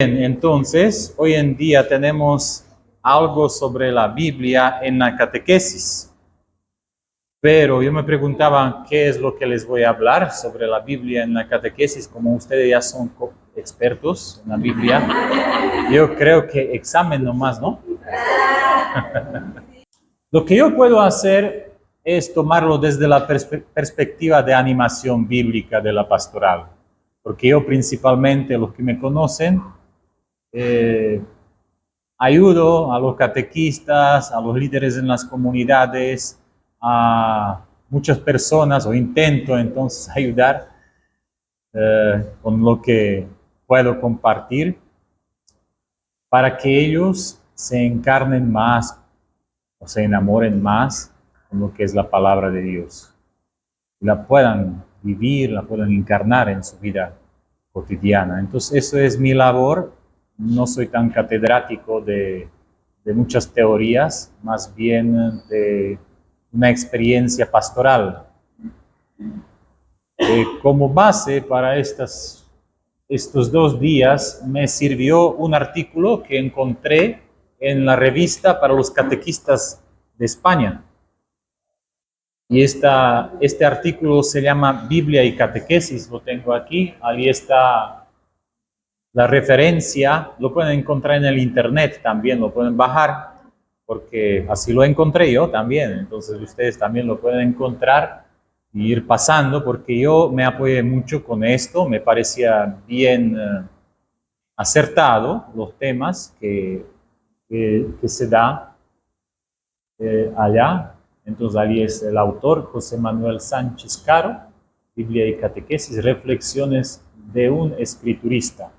Bien, entonces, hoy en día tenemos algo sobre la Biblia en la catequesis, pero yo me preguntaba qué es lo que les voy a hablar sobre la Biblia en la catequesis. Como ustedes ya son expertos en la Biblia, yo creo que examen nomás, ¿no? Lo que yo puedo hacer es tomarlo desde la perspectiva de animación bíblica de la pastoral, porque yo principalmente, los que me conocen, ayudo a los catequistas, a los líderes en las comunidades, a muchas personas, o intento entonces ayudar con lo que puedo compartir para que ellos se encarnen más o se enamoren más con lo que es la palabra de Dios. Y la puedan vivir, la puedan encarnar en su vida cotidiana. Entonces, eso es mi labor. No soy tan catedrático de muchas teorías, más bien de una experiencia pastoral. Como base para estos 2 días me sirvió un artículo que encontré en la revista para los catequistas de España. Y este artículo se llama Biblia y Catequesis, lo tengo aquí. Ahí está la referencia, lo pueden encontrar en el internet también, lo pueden bajar, porque así lo encontré yo también. Entonces ustedes también lo pueden encontrar e ir pasando, porque yo me apoyé mucho con esto, me parecía bien acertado los temas que se da allá. Entonces ahí es el autor, José Manuel Sánchez Caro, Biblia y Catequesis, reflexiones de un escriturista.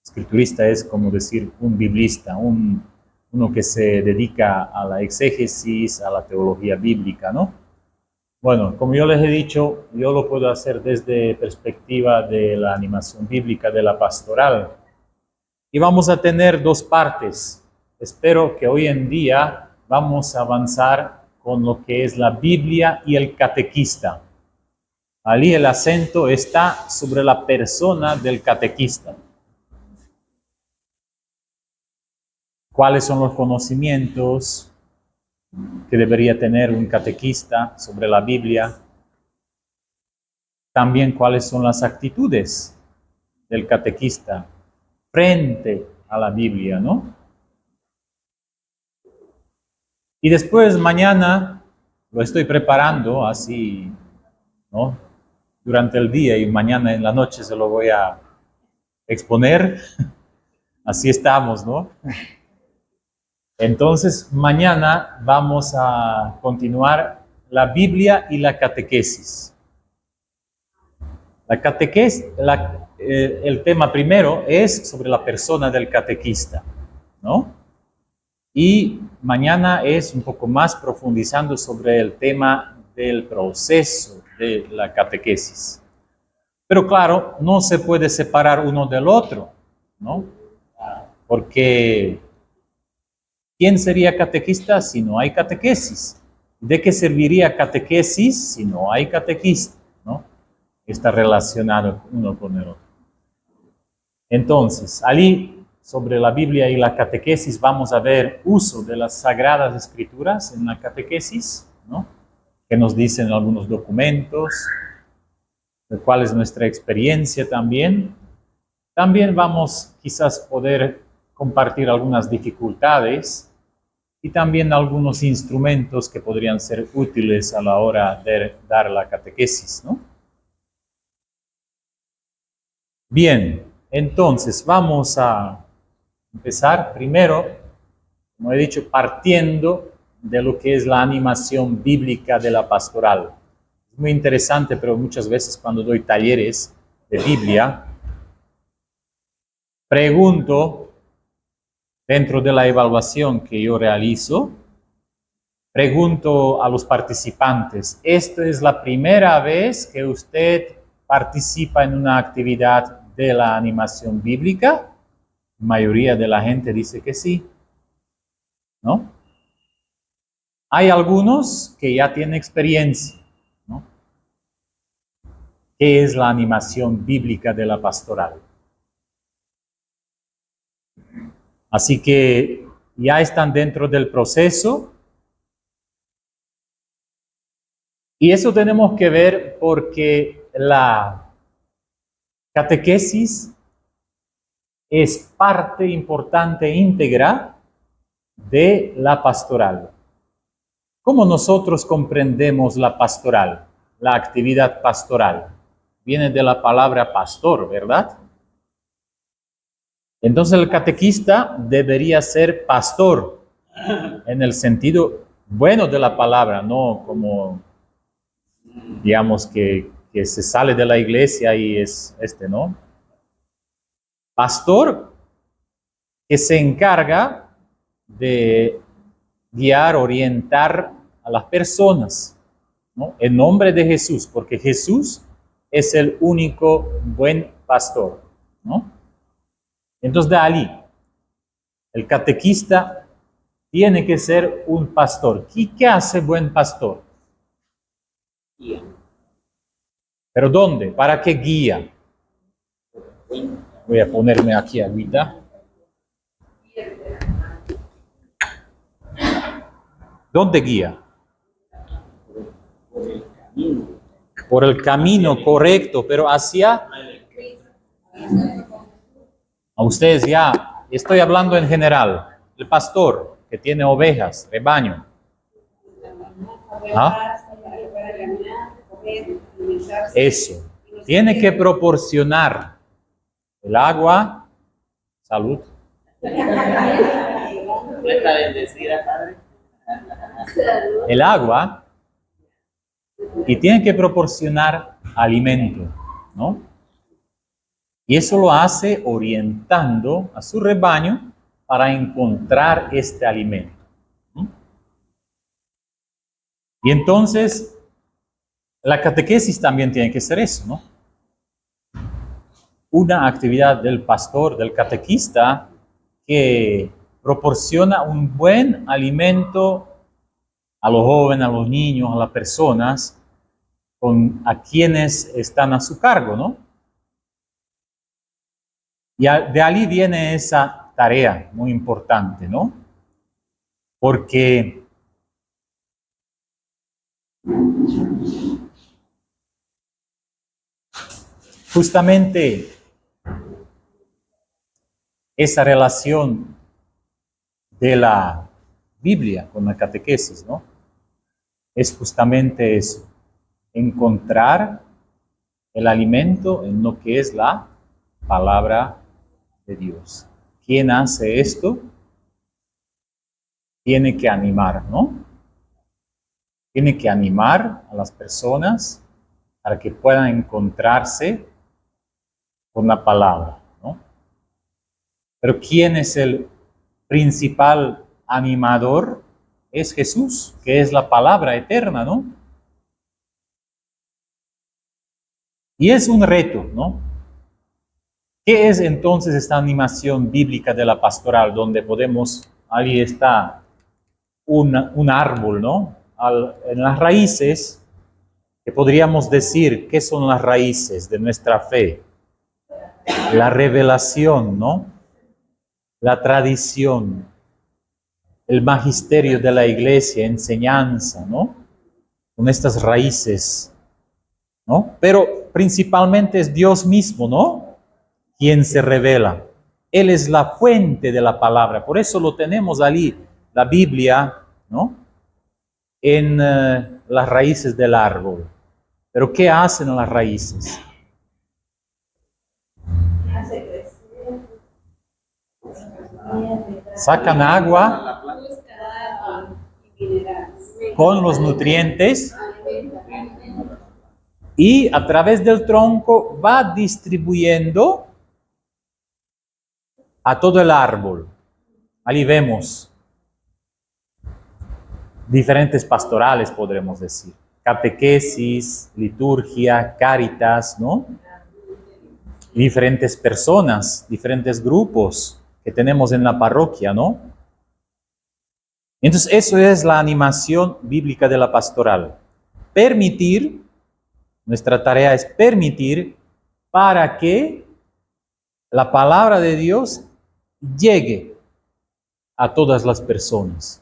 Escriturista es como decir un biblista, uno que se dedica a la exégesis, a la teología bíblica, ¿no? Bueno, como yo les he dicho, yo lo puedo hacer desde perspectiva de la animación bíblica de la pastoral. Y vamos a tener 2 partes. Espero que hoy en día vamos a avanzar con lo que es la Biblia y el catequista. Allí el acento está sobre la persona del catequista. ¿Cuáles son los conocimientos que debería tener un catequista sobre la Biblia? También cuáles son las actitudes del catequista frente a la Biblia, ¿no? Y después mañana lo estoy preparando así, ¿no? Durante el día, y mañana en la noche se lo voy a exponer. Así estamos, ¿no? Entonces, mañana vamos a continuar la Biblia y la catequesis. La catequesis, el tema primero es sobre la persona del catequista, ¿no? Y mañana es un poco más profundizando sobre el tema del proceso de la catequesis. Pero claro, no se puede separar uno del otro, ¿no? Porque ¿quién sería catequista si no hay catequesis? ¿De qué serviría catequesis si no hay catequista, ¿no? Está relacionado uno con el otro. Entonces, allí sobre la Biblia y la catequesis vamos a ver uso de las Sagradas Escrituras en la catequesis, ¿no? Que nos dicen algunos documentos, de cuál es nuestra experiencia también. También vamos quizás poder compartir algunas dificultades y también algunos instrumentos que podrían ser útiles a la hora de dar la catequesis, ¿no? Bien, entonces vamos a empezar primero, como he dicho, partiendo de lo que es la animación bíblica de la pastoral. Es muy interesante, pero muchas veces cuando doy talleres de Biblia, pregunto, dentro de la evaluación que yo realizo, pregunto a los participantes, ¿esta es la primera vez que usted participa en una actividad de la animación bíblica? La mayoría de la gente dice que sí, ¿no? Hay algunos que ya tienen experiencia, ¿no? ¿Qué es la animación bíblica de la pastoral? Así que ya están dentro del proceso. Y eso tenemos que ver porque la catequesis es parte importante e íntegra de la pastoral. ¿Cómo nosotros comprendemos la pastoral, la actividad pastoral? Viene de la palabra pastor, ¿verdad? Entonces el catequista debería ser pastor en el sentido bueno de la palabra, no como, digamos, que se sale de la iglesia y es ¿no? Pastor que se encarga de guiar, orientar a las personas, ¿no? En nombre de Jesús, porque Jesús es el único buen pastor, ¿no? Entonces, de ahí, el catequista tiene que ser un pastor. ¿Y qué hace buen pastor? Guía. ¿Pero dónde? ¿Para qué guía? Voy a ponerme aquí ahorita. ¿Dónde guía? Por el camino correcto, pero hacia... A ustedes ya, estoy hablando en general. El pastor que tiene ovejas, rebaño. ¿Ah? Eso. Tiene que proporcionar el agua, salud. El agua y tiene que proporcionar alimento, ¿no? Y eso lo hace orientando a su rebaño para encontrar este alimento, ¿no? Y entonces, la catequesis también tiene que ser eso, ¿no? Una actividad del pastor, del catequista, que proporciona un buen alimento a los jóvenes, a los niños, a las personas a quienes están a su cargo, ¿no? Y de ahí viene esa tarea muy importante, ¿no? Porque justamente esa relación de la Biblia con la catequesis, ¿no? Es justamente eso, encontrar el alimento en lo que es la palabra de Dios. ¿Quién hace esto? Tiene que animar, ¿no? Tiene que animar a las personas para que puedan encontrarse con la palabra, ¿no? Pero ¿quién es el principal animador? Es Jesús, que es la palabra eterna, ¿no? Y es un reto, ¿no? ¿Qué es entonces esta animación bíblica de la pastoral, donde podemos, ahí está un árbol, ¿no? En las raíces, que podríamos decir, ¿qué son las raíces de nuestra fe? La revelación, ¿no? La tradición, el magisterio de la iglesia, enseñanza, ¿no? Con estas raíces, ¿no? Pero principalmente es Dios mismo, ¿no? Quien se revela. Él es la fuente de la palabra. Por eso lo tenemos allí, la Biblia, ¿no? En las raíces del árbol. Pero ¿qué hacen las raíces? Sacan agua con los nutrientes y a través del tronco va distribuyendo a todo el árbol. Ahí vemos diferentes pastorales, podremos decir. Catequesis, liturgia, cáritas, ¿no? Diferentes personas, diferentes grupos que tenemos en la parroquia, ¿no? Entonces, eso es la animación bíblica de la pastoral. Permitir, nuestra tarea es permitir para que la palabra de Dios llegue a todas las personas,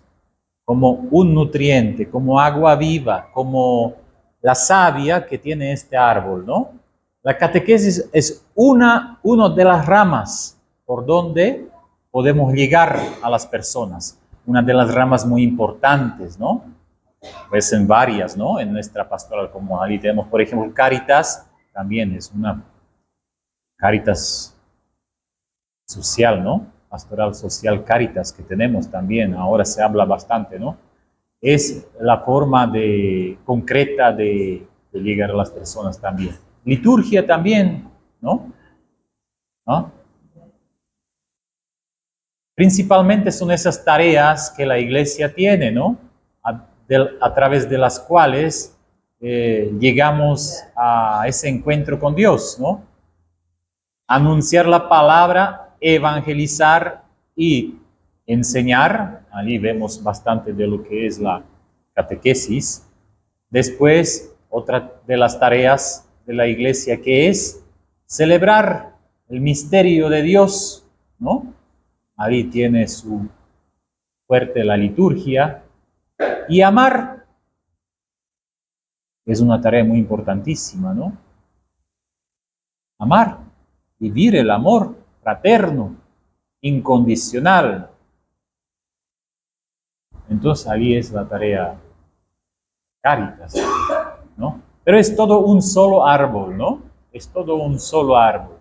como un nutriente, como agua viva, como la savia que tiene este árbol, ¿no? La catequesis es una de las ramas por donde podemos llegar a las personas, una de las ramas muy importantes, ¿no? Pues en varias, ¿no? En nuestra pastoral, como ahí tenemos, por ejemplo, Cáritas, también es una Cáritas social, ¿no? Pastoral social Cáritas que tenemos también, ahora se habla bastante, ¿no? Es la forma concreta de llegar a las personas también. Liturgia también, ¿no? ¿No? Principalmente son esas tareas que la iglesia tiene, ¿no? A través de las cuales llegamos a ese encuentro con Dios, ¿no? Anunciar la palabra, evangelizar y enseñar. Allí vemos bastante de lo que es la catequesis. Después, otra de las tareas de la iglesia que es celebrar el misterio de Dios, ¿no? Ahí tiene su fuerte la liturgia. Y amar es una tarea muy importantísima, ¿no? Amar, vivir el amor fraterno, incondicional. Entonces ahí es la tarea Cáritas, ¿no? Pero es todo un solo árbol, ¿no? Es todo un solo árbol.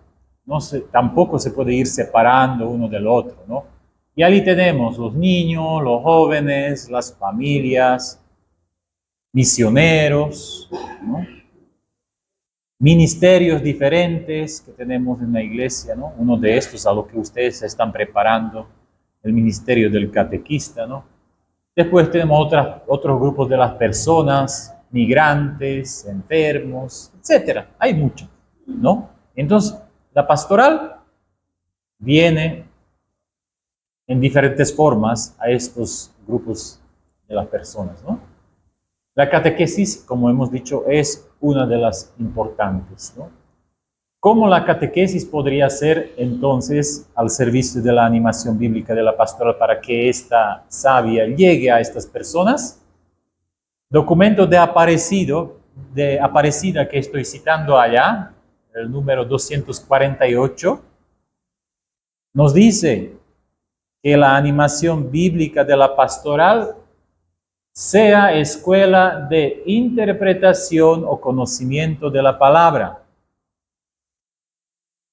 Tampoco se puede ir separando uno del otro, ¿no? Y ahí tenemos los niños, los jóvenes, las familias, misioneros, ¿no? Ministerios diferentes que tenemos en la iglesia, ¿no? Uno de estos a lo que ustedes se están preparando, el ministerio del catequista, ¿no? Después tenemos otros grupos de las personas, migrantes, enfermos, etcétera. Hay mucho, ¿no? Entonces, la pastoral viene en diferentes formas a estos grupos de las personas, ¿no? La catequesis, como hemos dicho, es una de las importantes, ¿no? ¿Cómo la catequesis podría ser entonces al servicio de la animación bíblica de la pastoral para que esta savia llegue a estas personas? Documento de Aparecida que estoy citando allá, el número 248, nos dice que la animación bíblica de la pastoral sea escuela de interpretación o conocimiento de la palabra,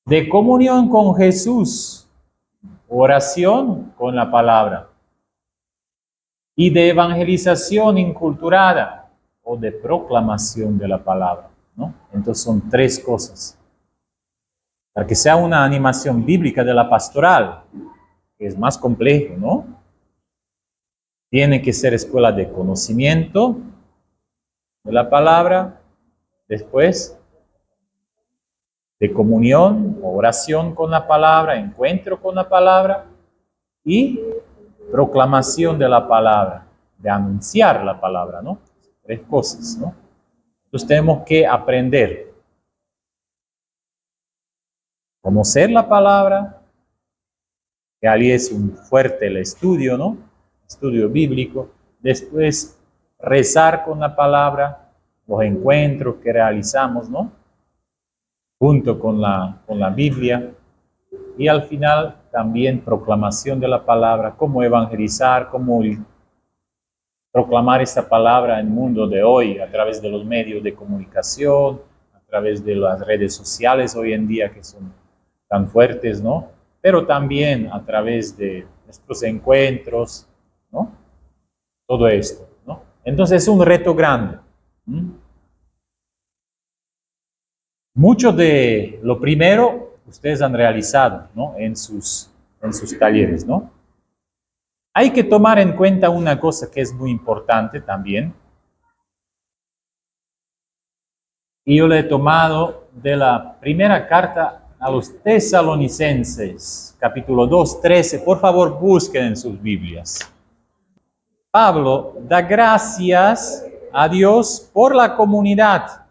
de comunión con Jesús, oración con la palabra, y de evangelización inculturada o de proclamación de la palabra, ¿no? Entonces son tres cosas. Para que sea una animación bíblica de la pastoral, que es más complejo, ¿no? Tiene que ser escuela de conocimiento de la palabra, después de comunión, oración con la palabra, encuentro con la palabra y proclamación de la palabra, de anunciar la palabra, ¿no? Tres cosas, ¿no? Entonces tenemos que aprender, conocer la palabra, que ahí es un fuerte el estudio, ¿no? Estudio bíblico. Después rezar con la palabra, los encuentros que realizamos, ¿no? Junto con la Biblia. Y al final también proclamación de la palabra, cómo evangelizar, cómo proclamar esta palabra en el mundo de hoy a través de los medios de comunicación, a través de las redes sociales hoy en día que son tan fuertes, ¿no? Pero también a través de nuestros encuentros, ¿no? Todo esto, ¿no? Entonces es un reto grande. Mucho de lo primero ustedes han realizado, ¿no? En sus talleres, ¿no? Hay que tomar en cuenta una cosa que es muy importante también. Y yo le he tomado de la primera carta a los tesalonicenses, capítulo 2, 13. Por favor, busquen en sus Biblias. Pablo da gracias a Dios por la comunidad.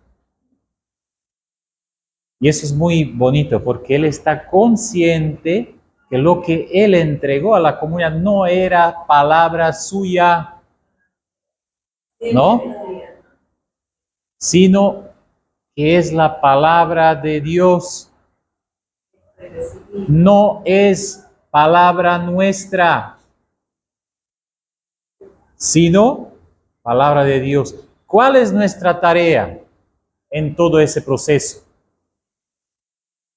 Y eso es muy bonito porque él está consciente que lo que él entregó a la comunidad no era palabra suya, ¿no? Sino que es la palabra de Dios. No es palabra nuestra, sino palabra de Dios. ¿Cuál es nuestra tarea en todo ese proceso?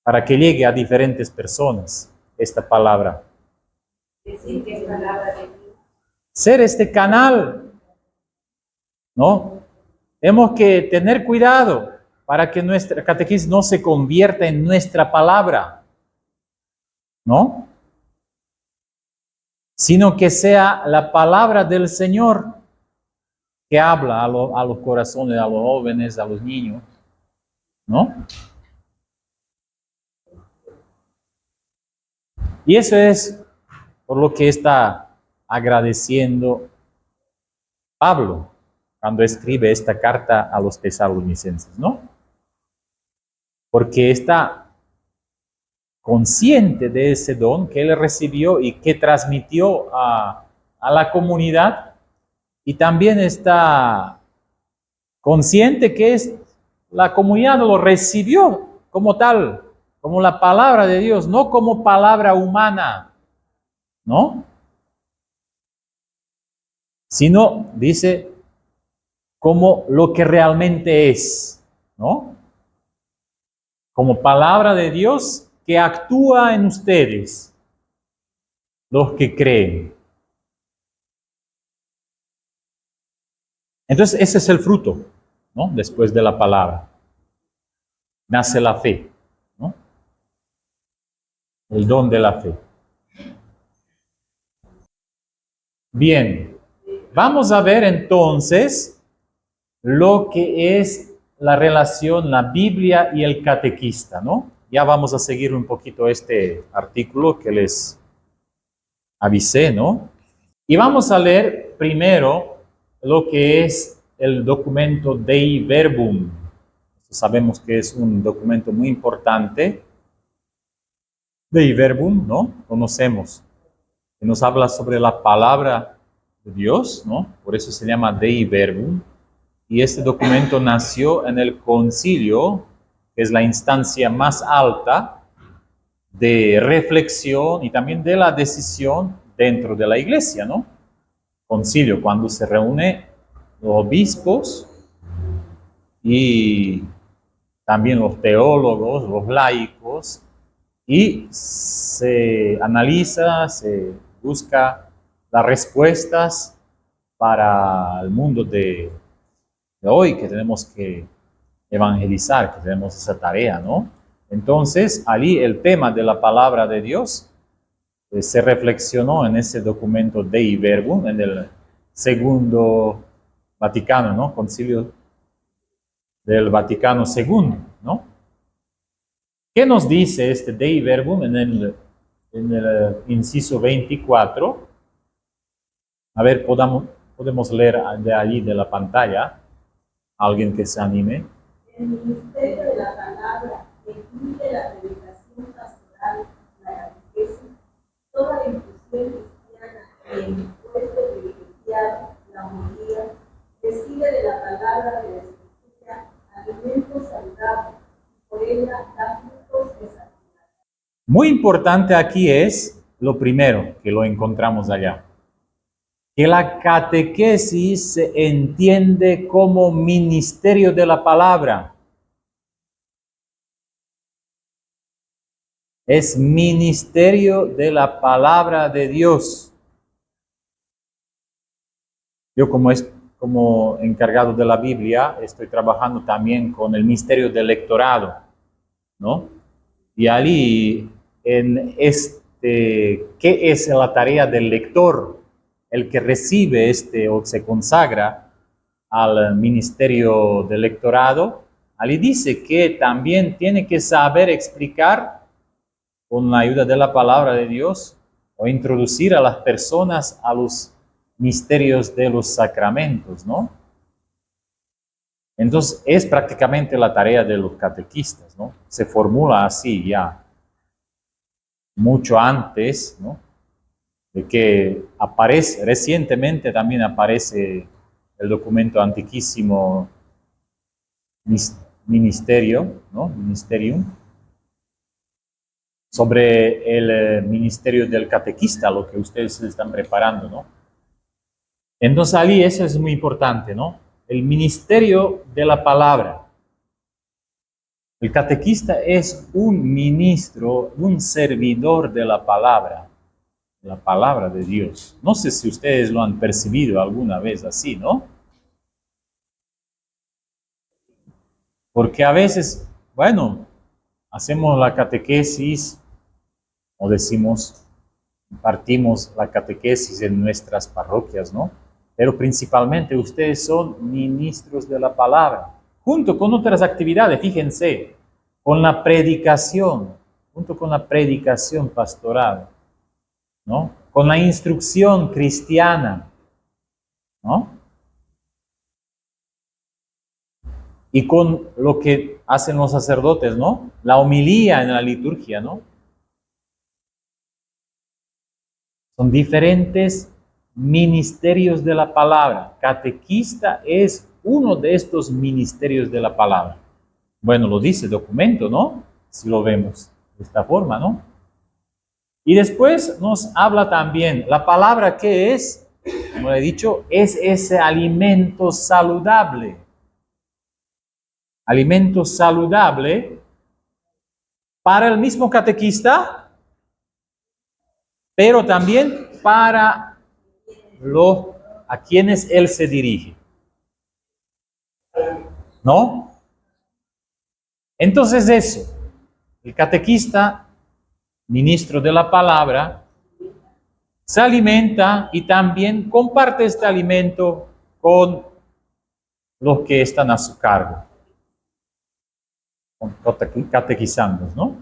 Para que llegue a diferentes personas esta palabra. Ser este canal, ¿no? Tenemos que tener cuidado para que nuestra catequesis no se convierta en nuestra palabra, ¿no? Sino que sea la palabra del Señor que habla a los corazones, a los jóvenes, a los niños, ¿no? Y eso es por lo que está agradeciendo Pablo cuando escribe esta carta a los tesalonicenses, ¿no? Porque está consciente de ese don que él recibió y que transmitió a la comunidad, y también está consciente que la comunidad lo recibió como tal, como la palabra de Dios, no como palabra humana, ¿no? Sino, dice, como lo que realmente es, ¿no? Como palabra de Dios que actúa en ustedes, los que creen. Entonces, ese es el fruto, ¿no? Después de la palabra. Nace la fe, ¿no? El don de la fe. Bien, vamos a ver entonces lo que es la relación, la Biblia y el catequista, ¿no? Ya vamos a seguir un poquito este artículo que les avisé, ¿no? Y vamos a leer primero lo que es el documento Dei Verbum. Sabemos que es un documento muy importante. Dei Verbum, ¿no? Conocemos. Que nos habla sobre la palabra de Dios, ¿no? Por eso se llama Dei Verbum. Y este documento nació en el concilio, que es la instancia más alta de reflexión y también de la decisión dentro de la iglesia, ¿no? Concilio, cuando se reúne los obispos y también los teólogos, los laicos, y se analiza, se busca las respuestas para el mundo de hoy, que tenemos que evangelizar, que tenemos esa tarea, ¿no? Entonces, allí el tema de la palabra de Dios se reflexionó en ese documento Dei Verbum, en el segundo Vaticano, ¿no? Concilio del Vaticano II, ¿no? ¿Qué nos dice este Dei Verbum en el inciso 24? A ver, podemos leer de allí de la pantalla. Alguien que se anime. El ministerio de la palabra incluye la predicación pastoral, la catequesis, toda la inclusión cristiana y el impuesto privilegiado, la homilía, recibe de la palabra de la Escritura alimentos saludables y por ella da frutos de santidad. Muy importante aquí es lo primero que lo encontramos allá. Que la catequesis se entiende como ministerio de la palabra. Es ministerio de la palabra de Dios. Yo como encargado de la Biblia, estoy trabajando también con el ministerio del lectorado, ¿no? Y allí, ¿qué es la tarea del lector? El que recibe o se consagra al ministerio del lectorado, allí dice que también tiene que saber explicar con la ayuda de la palabra de Dios o introducir a las personas a los misterios de los sacramentos, ¿no? Entonces es prácticamente la tarea de los catequistas, ¿no? Se formula así ya. mucho antes, ¿no? De que aparece, recientemente también aparece el documento antiquísimo Ministerio, ¿no? Ministerium, sobre el ministerio del catequista, lo que ustedes se están preparando, ¿no? Entonces, ahí eso es muy importante, ¿no? El ministerio de la palabra. El catequista es un ministro, un servidor de la palabra de Dios. No sé si ustedes lo han percibido alguna vez así, ¿no? Porque a veces, bueno, hacemos la catequesis o decimos, partimos la catequesis en nuestras parroquias, ¿no? Pero principalmente ustedes son ministros de la palabra, junto con otras actividades, fíjense, con la predicación, junto con la predicación pastoral, ¿no? Con la instrucción cristiana, ¿no? Y con lo que hacen los sacerdotes, ¿no? La homilía en la liturgia, ¿no? Son diferentes ministerios de la palabra. Catequista es uno de estos ministerios de la palabra. Bueno, lo dice el documento, ¿no? Si lo vemos de esta forma, ¿no? Y después nos habla también, la palabra que es, como he dicho, es ese alimento saludable. Alimento saludable para el mismo catequista, pero también para a quienes él se dirige. ¿No? Entonces eso, el catequista, ministro de la palabra, se alimenta y también comparte este alimento con los que están a su cargo, con catequizandos, ¿no?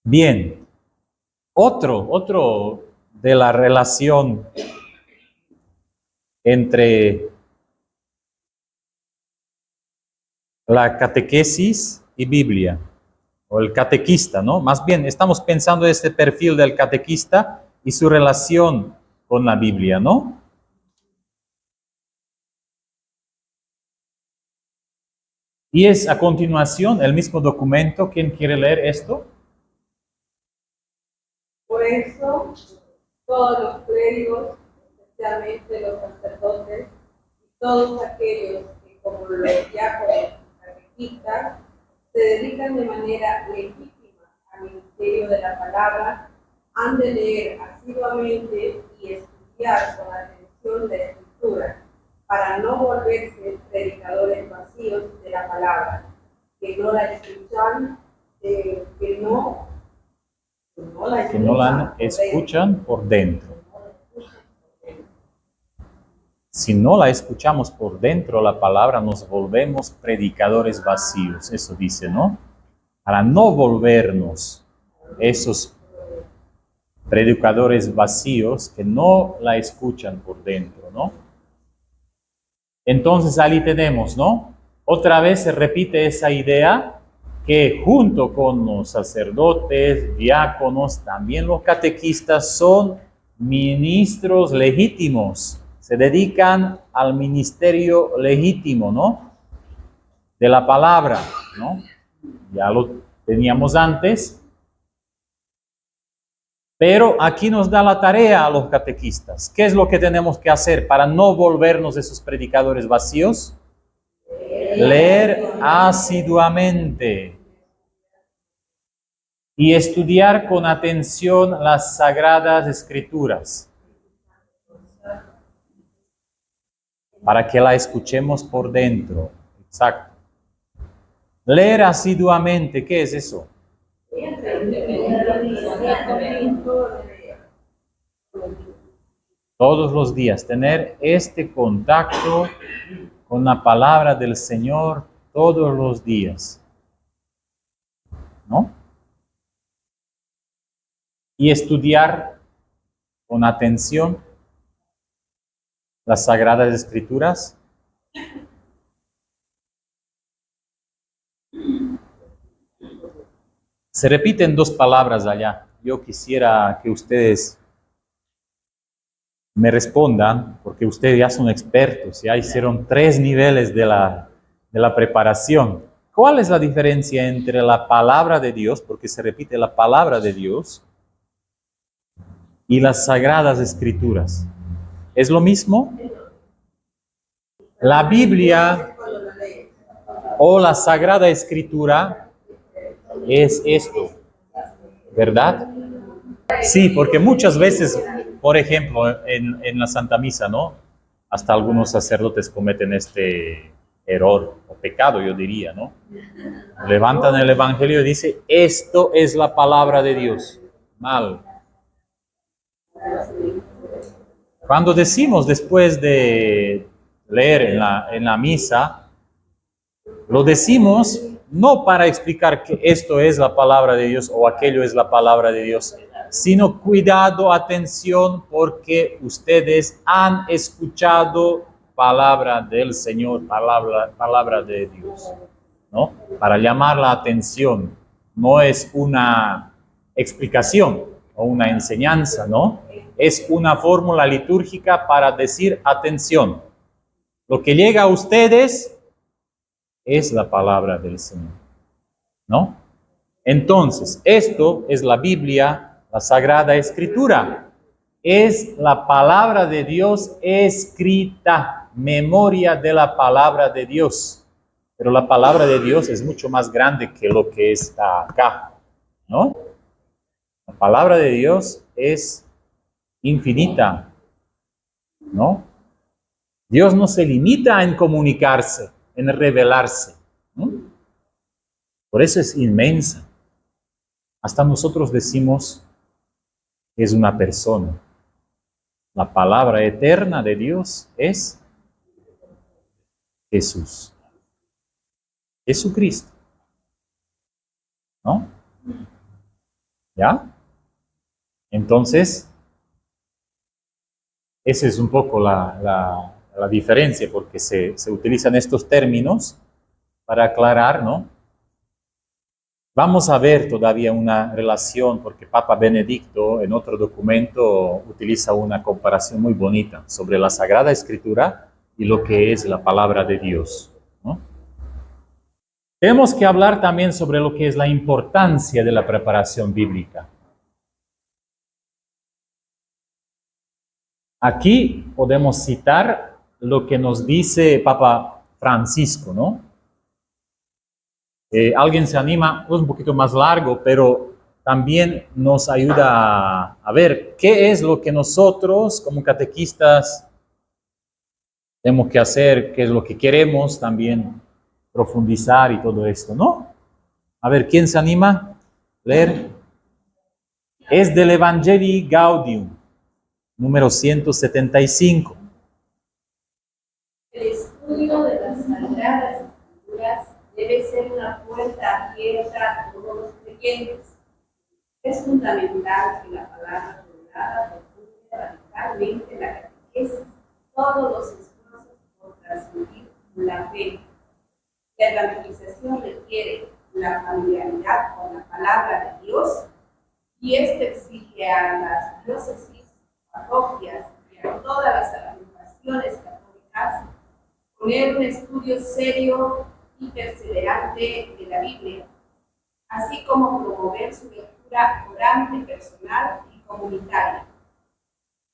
Bien, otro de la relación entre la catequesis y Biblia, o el catequista, ¿no? Más bien, estamos pensando en este perfil del catequista y su relación con la Biblia, ¿no? Y es a continuación el mismo documento. ¿Quién quiere leer esto? Por eso, todos los clérigos, especialmente los sacerdotes, y todos aquellos que, como los diáconos catequistas, se dedican de manera legítima al ministerio de la palabra, han de leer asiduamente y estudiar con atención la Escritura, para no volverse predicadores vacíos de la palabra, que no la escuchan, que no la escuchan por dentro. Si no la escuchamos por dentro, la palabra, nos volvemos predicadores vacíos. Eso dice, ¿no? Para no volvernos esos predicadores vacíos que no la escuchan por dentro, ¿no? Entonces ahí tenemos, ¿no? Otra vez se repite esa idea que junto con los sacerdotes, diáconos, también los catequistas son ministros legítimos, se dedican al ministerio legítimo, ¿no? De la palabra, ¿no? Ya lo teníamos antes, pero aquí nos da la tarea a los catequistas. ¿Qué es lo que tenemos que hacer para no volvernos esos predicadores vacíos? Leer asiduamente y estudiar con atención las Sagradas Escrituras, para que la escuchemos por dentro. Exacto. Leer asiduamente, ¿qué es eso? Todos los días, tener este contacto con la palabra del Señor todos los días, ¿no? Y estudiar con atención las Sagradas Escrituras. Se repiten dos palabras allá. Yo quisiera que ustedes me respondan, porque ustedes ya son expertos, ya hicieron 3 niveles de la preparación. ¿Cuál es la diferencia entre la palabra de Dios, porque se repite la palabra de Dios, y las sagradas escrituras? ¿Es lo mismo? La Biblia o la Sagrada Escritura es esto, ¿verdad? Sí, porque muchas veces, por ejemplo, en la Santa Misa, ¿no? Hasta algunos sacerdotes cometen este error o pecado, yo diría, ¿no? Levantan el Evangelio y dicen, esto es la palabra de Dios. Mal. Cuando decimos después de leer en la misa, lo decimos no para explicar que esto es la palabra de Dios o aquello es la palabra de Dios, sino cuidado, atención, porque ustedes han escuchado palabra del Señor, palabra de Dios, ¿no? Para llamar la atención, no es una explicación o una enseñanza, ¿no? Es una fórmula litúrgica para decir atención. Lo que llega a ustedes es la palabra del Señor, ¿no? Entonces, esto es la Biblia, la Sagrada Escritura. Es la palabra de Dios escrita, memoria de la palabra de Dios. Pero la palabra de Dios es mucho más grande que lo que está acá, ¿no? La palabra de Dios es infinita, ¿no? Dios no se limita en comunicarse, en revelarse, ¿no? Por eso es inmensa. Hasta nosotros decimos que es una persona. La palabra eterna de Dios es Jesús. Jesucristo, ¿no? ¿Ya? Entonces, esa es un poco la diferencia, porque se utilizan estos términos para aclarar, ¿no? Vamos a ver todavía una relación, porque Papa Benedicto en otro documento utiliza una comparación muy bonita sobre la Sagrada Escritura y lo que es la palabra de Dios, ¿no? Tenemos que hablar también sobre lo que es la importancia de la preparación bíblica. Aquí podemos citar lo que nos dice Papa Francisco, ¿no? Alguien se anima, es un poquito más largo, pero también nos ayuda a ver qué es lo que nosotros como catequistas tenemos que hacer, qué es lo que queremos también profundizar y todo esto, ¿no? A ver, ¿quién se anima a leer? Es del Evangelii Gaudium, número 175. El estudio de las Sagradas Escrituras debe ser una puerta abierta a todos los creyentes. Es fundamental que la palabra revelada profunde radicalmente la catequesis, todos los esfuerzos por transmitir la fe. La evangelización requiere la familiaridad con la palabra de Dios y esto exige a las diócesis, parroquias y a todas las agrupaciones católicas poner un estudio serio y perseverante de la Biblia, así como promover su lectura orante personal y comunitaria.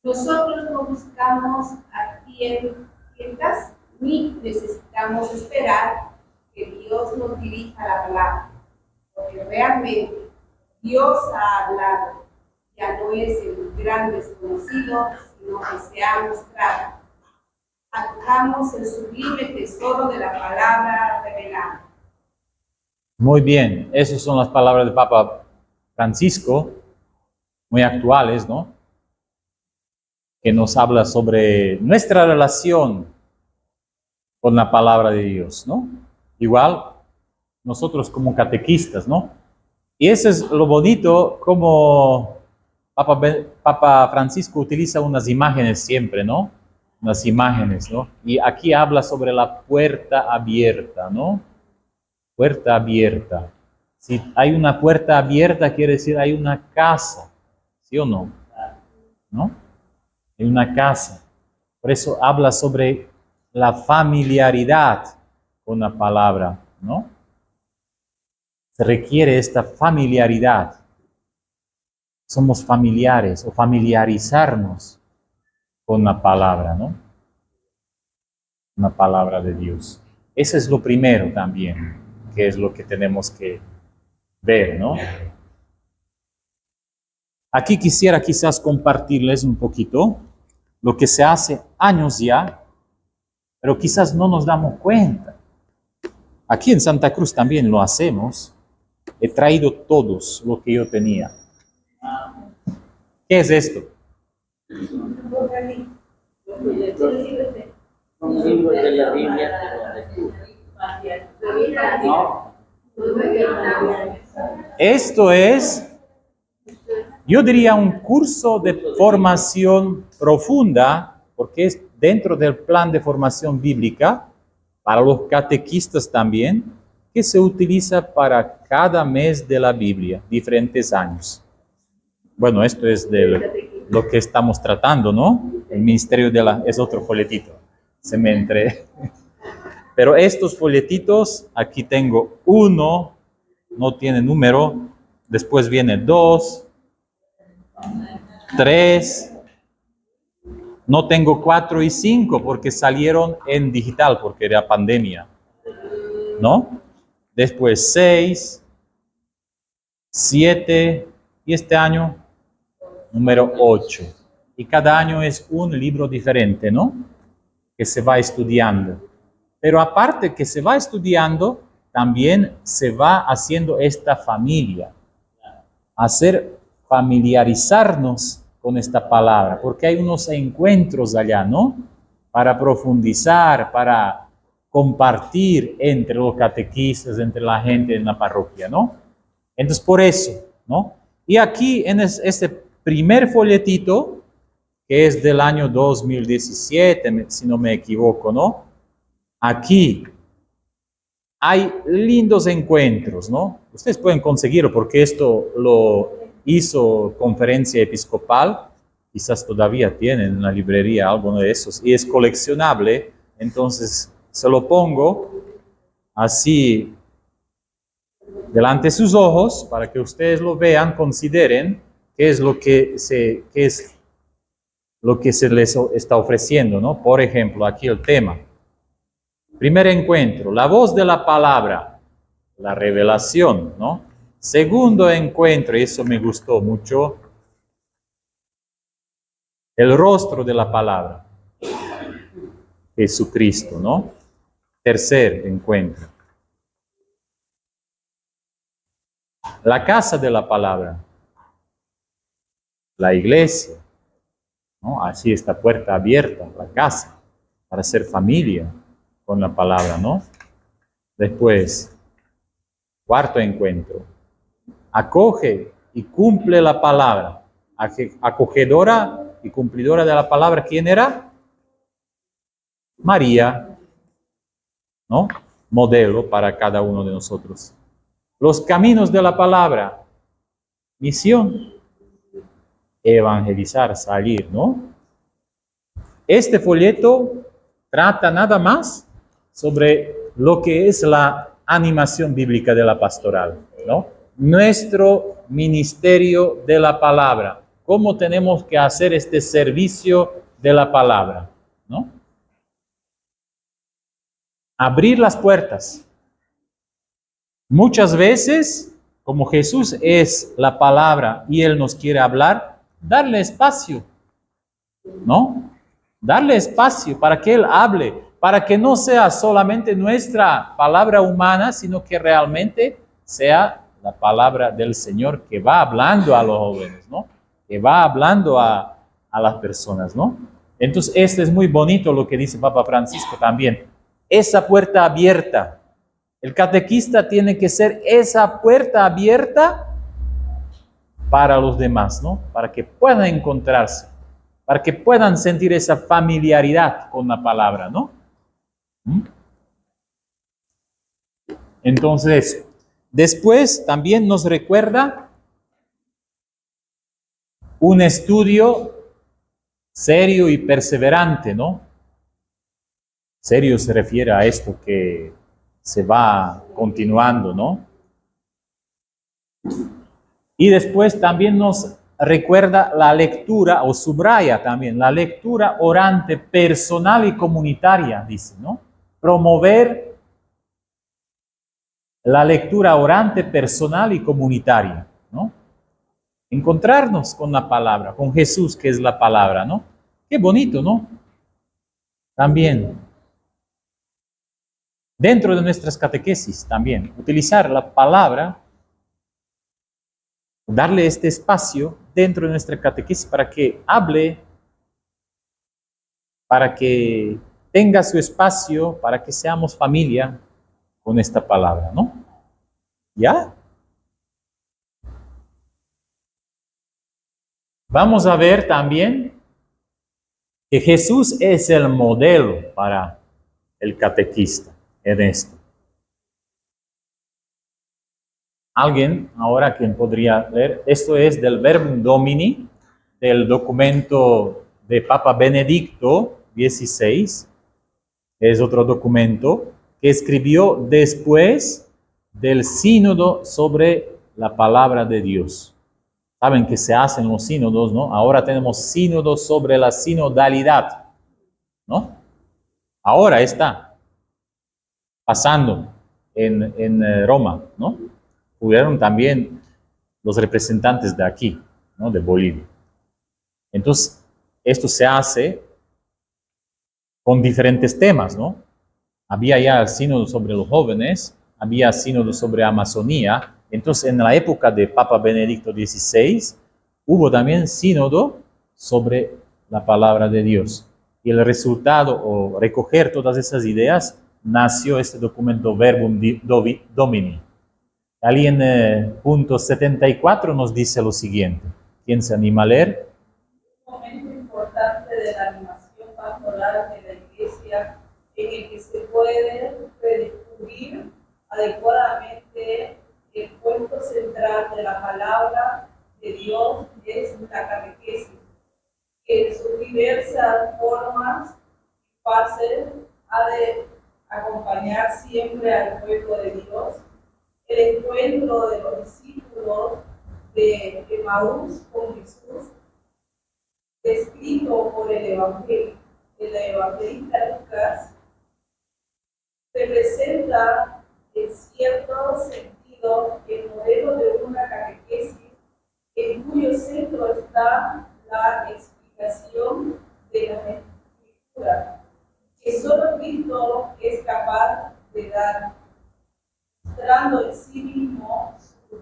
Nosotros no buscamos a tiendas ni necesitamos esperar que Dios nos dirija la palabra, porque realmente Dios ha hablado, ya no es el gran desconocido, sino que se ha mostrado. Acojamos el sublime tesoro de la palabra revelada. Muy bien, esas son las palabras del Papa Francisco, muy actuales, ¿no? Que nos habla sobre nuestra relación con la palabra de Dios, ¿no? Igual, nosotros como catequistas, ¿no? Y eso es lo bonito, como Papa Francisco utiliza unas imágenes siempre, ¿no? Unas imágenes, ¿no? Y aquí habla sobre la puerta abierta, ¿no? Puerta abierta. Si hay una puerta abierta, quiere decir hay una casa, ¿sí o no? ¿No? Hay una casa. Por eso habla sobre la familiaridad con la palabra, ¿no? Se requiere esta familiaridad. Somos familiares o familiarizarnos con la palabra, ¿no? Una palabra de Dios. Eso es lo primero también, que es lo que tenemos que ver, ¿no? Aquí quisiera quizás compartirles un poquito lo que se hace años ya, pero quizás no nos damos cuenta. Aquí en Santa Cruz también lo hacemos. He traído todos lo que yo tenía. ¿Qué es esto? Un libro de la Biblia. No. Esto es, yo diría, un curso de formación profunda, porque es dentro del plan de formación bíblica, para los catequistas también, que se utiliza para cada mes de la Biblia, diferentes años. Bueno, esto es de lo que estamos tratando, ¿no? El ministerio de la... es otro folletito, se me entre. Pero estos folletitos, aquí tengo uno, no tiene número, después viene 2, 3, no tengo 4 y 5 porque salieron en digital, porque era pandemia, ¿no? Después 6, 7 y este año número 8. Y cada año es un libro diferente, ¿no? Que se va estudiando. Pero aparte que se va estudiando, también se va haciendo esta familia. Hacer familiarizarnos con esta palabra, porque hay unos encuentros allá, ¿no? Para profundizar, para compartir entre los catequistas, entre la gente en la parroquia, ¿no? Entonces, por eso, ¿no? Y aquí en este primer folletito, que es del año 2017, si no me equivoco, ¿no? Aquí hay lindos encuentros, ¿no? Ustedes pueden conseguirlo porque esto lo hizo Conferencia Episcopal, quizás todavía tienen en la librería alguno de esos, y es coleccionable, entonces se lo pongo así delante de sus ojos para que ustedes lo vean, consideren qué es lo que se les está ofreciendo, ¿no? Por ejemplo, aquí el tema. Primer encuentro, la voz de la palabra, la revelación, ¿no? Segundo encuentro, y eso me gustó mucho, el rostro de la palabra, Jesucristo, ¿no? Tercer encuentro, la casa de la palabra, la iglesia, ¿no? Así esta puerta abierta, la casa, para ser familia con la palabra, ¿no? Después, cuarto encuentro, acoge y cumple la palabra. Acogedora y cumplidora de la palabra, ¿quién era? María, ¿no? Modelo para cada uno de nosotros. Los caminos de la palabra, misión, evangelizar, salir, ¿no? Este folleto trata nada más sobre lo que es la animación bíblica de la pastoral, ¿no? Nuestro ministerio de la palabra, cómo tenemos que hacer este servicio de la palabra, ¿no? Abrir las puertas. Muchas veces, como Jesús es la palabra y Él nos quiere hablar, darle espacio, ¿no? Darle espacio para que Él hable, para que no sea solamente nuestra palabra humana, sino que realmente sea la palabra del Señor que va hablando a los jóvenes, ¿no? Que va hablando a las personas, ¿no? Entonces, esto es muy bonito lo que dice Papa Francisco también. Esa puerta abierta. El catequista tiene que ser esa puerta abierta para los demás, ¿no? Para que puedan encontrarse, para que puedan sentir esa familiaridad con la palabra, ¿no? Entonces, Después también nos recuerda un estudio serio y perseverante, ¿no? Serio se refiere a esto que se va continuando, ¿no? Y después también nos recuerda la lectura, o subraya también, la lectura orante personal y comunitaria, dice, ¿no? Promover la lectura orante personal y comunitaria, ¿no? Encontrarnos con la palabra, con Jesús, que es la palabra, ¿no? Qué bonito, ¿no? También, dentro de nuestras catequesis, también, utilizar la palabra, darle este espacio dentro de nuestra catequesis para que hable, para que tenga su espacio, para que seamos familia con esta palabra, ¿no? ¿Ya? Vamos a ver también que Jesús es el modelo para el catequista en esto. ¿Alguien ahora quien podría leer? Esto es del Verbum Domini, del documento de Papa Benedicto XVI. Es otro documento que escribió después del sínodo sobre la palabra de Dios. Saben que se hacen los sínodos, ¿no? Ahora tenemos sínodos sobre la sinodalidad, ¿no? Ahora está pasando en Roma, ¿no? Hubieron también los representantes de aquí, ¿no? De Bolivia. Entonces, esto se hace con diferentes temas, ¿no? Había ya el sínodo sobre los jóvenes, había sínodo sobre Amazonía. Entonces, en la época de Papa Benedicto XVI, hubo también sínodo sobre la palabra de Dios. Y el resultado, o recoger todas esas ideas, nació este documento Verbum Domini. Ahí en punto 74 nos dice lo siguiente. ¿Quién se anima a leer? Un momento importante de la animación pastoral de la Iglesia en el que se puede redescubrir adecuadamente el punto central de la palabra de Dios es la catequesis, que en sus diversas formas y fases ha de acompañar siempre al pueblo de Dios. El encuentro de los discípulos de Emaús con Jesús, descrito por el evangelista Lucas, representa en cierto sentido el modelo de una catequesis en cuyo centro está la explicación de la Escritura, que solo Cristo es capaz de dar, mostrando en sí mismo su.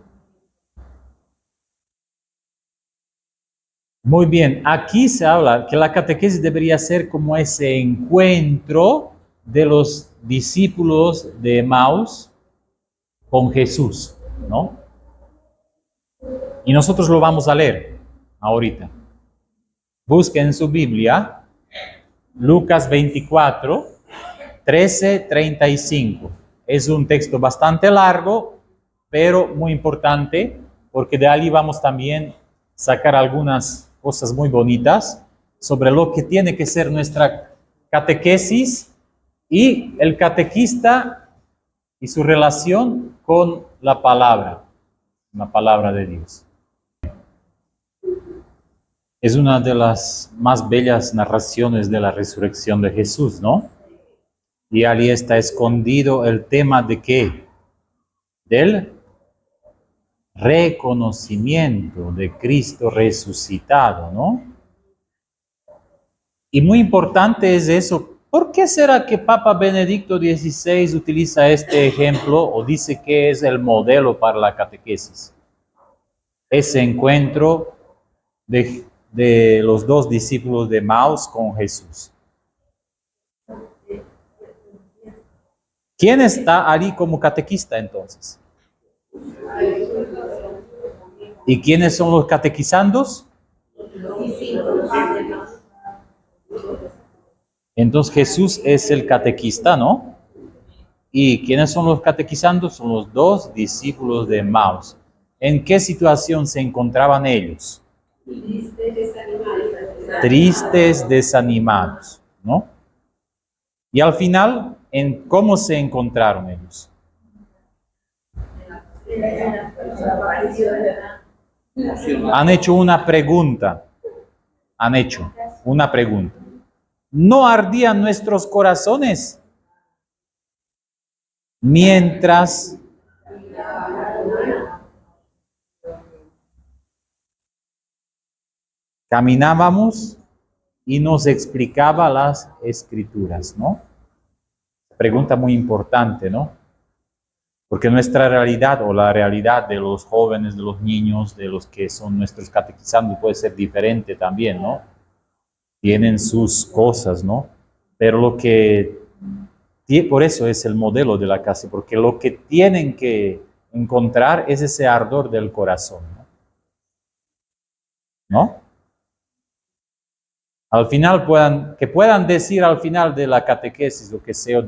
Muy bien, aquí se habla que la catequesis debería ser como ese encuentro de los discípulos de Emaús con Jesús, ¿no? Y nosotros lo vamos a leer ahorita. Busquen en su Biblia Lucas 24, 13, 35. Es un texto bastante largo, pero muy importante, porque de ahí vamos también a sacar algunas cosas muy bonitas sobre lo que tiene que ser nuestra catequesis y el catequista y su relación con la palabra de Dios. Es una de las más bellas narraciones de la resurrección de Jesús, ¿no? Y allí está escondido el tema de ¿qué? Del reconocimiento de Cristo resucitado, ¿no? Y muy importante es eso. ¿Por qué será que Papa Benedicto XVI utiliza este ejemplo o dice que es el modelo para la catequesis? Ese encuentro de los dos discípulos de Emaús con Jesús. ¿Quién está allí como catequista entonces? ¿Y quiénes son los catequizandos? Entonces Jesús es el catequista, ¿no? ¿Y quiénes son los catequizandos? Son los 2 discípulos de Emmaus. ¿En qué situación se encontraban ellos? Tristes, desanimados, ¿no? Y al final, ¿en cómo se encontraron ellos? Han hecho una pregunta. ¿No ardían nuestros corazones mientras caminábamos y nos explicaba las escrituras, ¿no? Pregunta muy importante, ¿no? Porque nuestra realidad o la realidad de los jóvenes, de los niños, de los que son nuestros catequizandos puede ser diferente también, ¿no? Tienen sus cosas, ¿no? Pero por eso es el modelo de la casa, porque lo que tienen que encontrar es ese ardor del corazón, ¿no? Al final puedan decir al final de la catequesis, lo que sea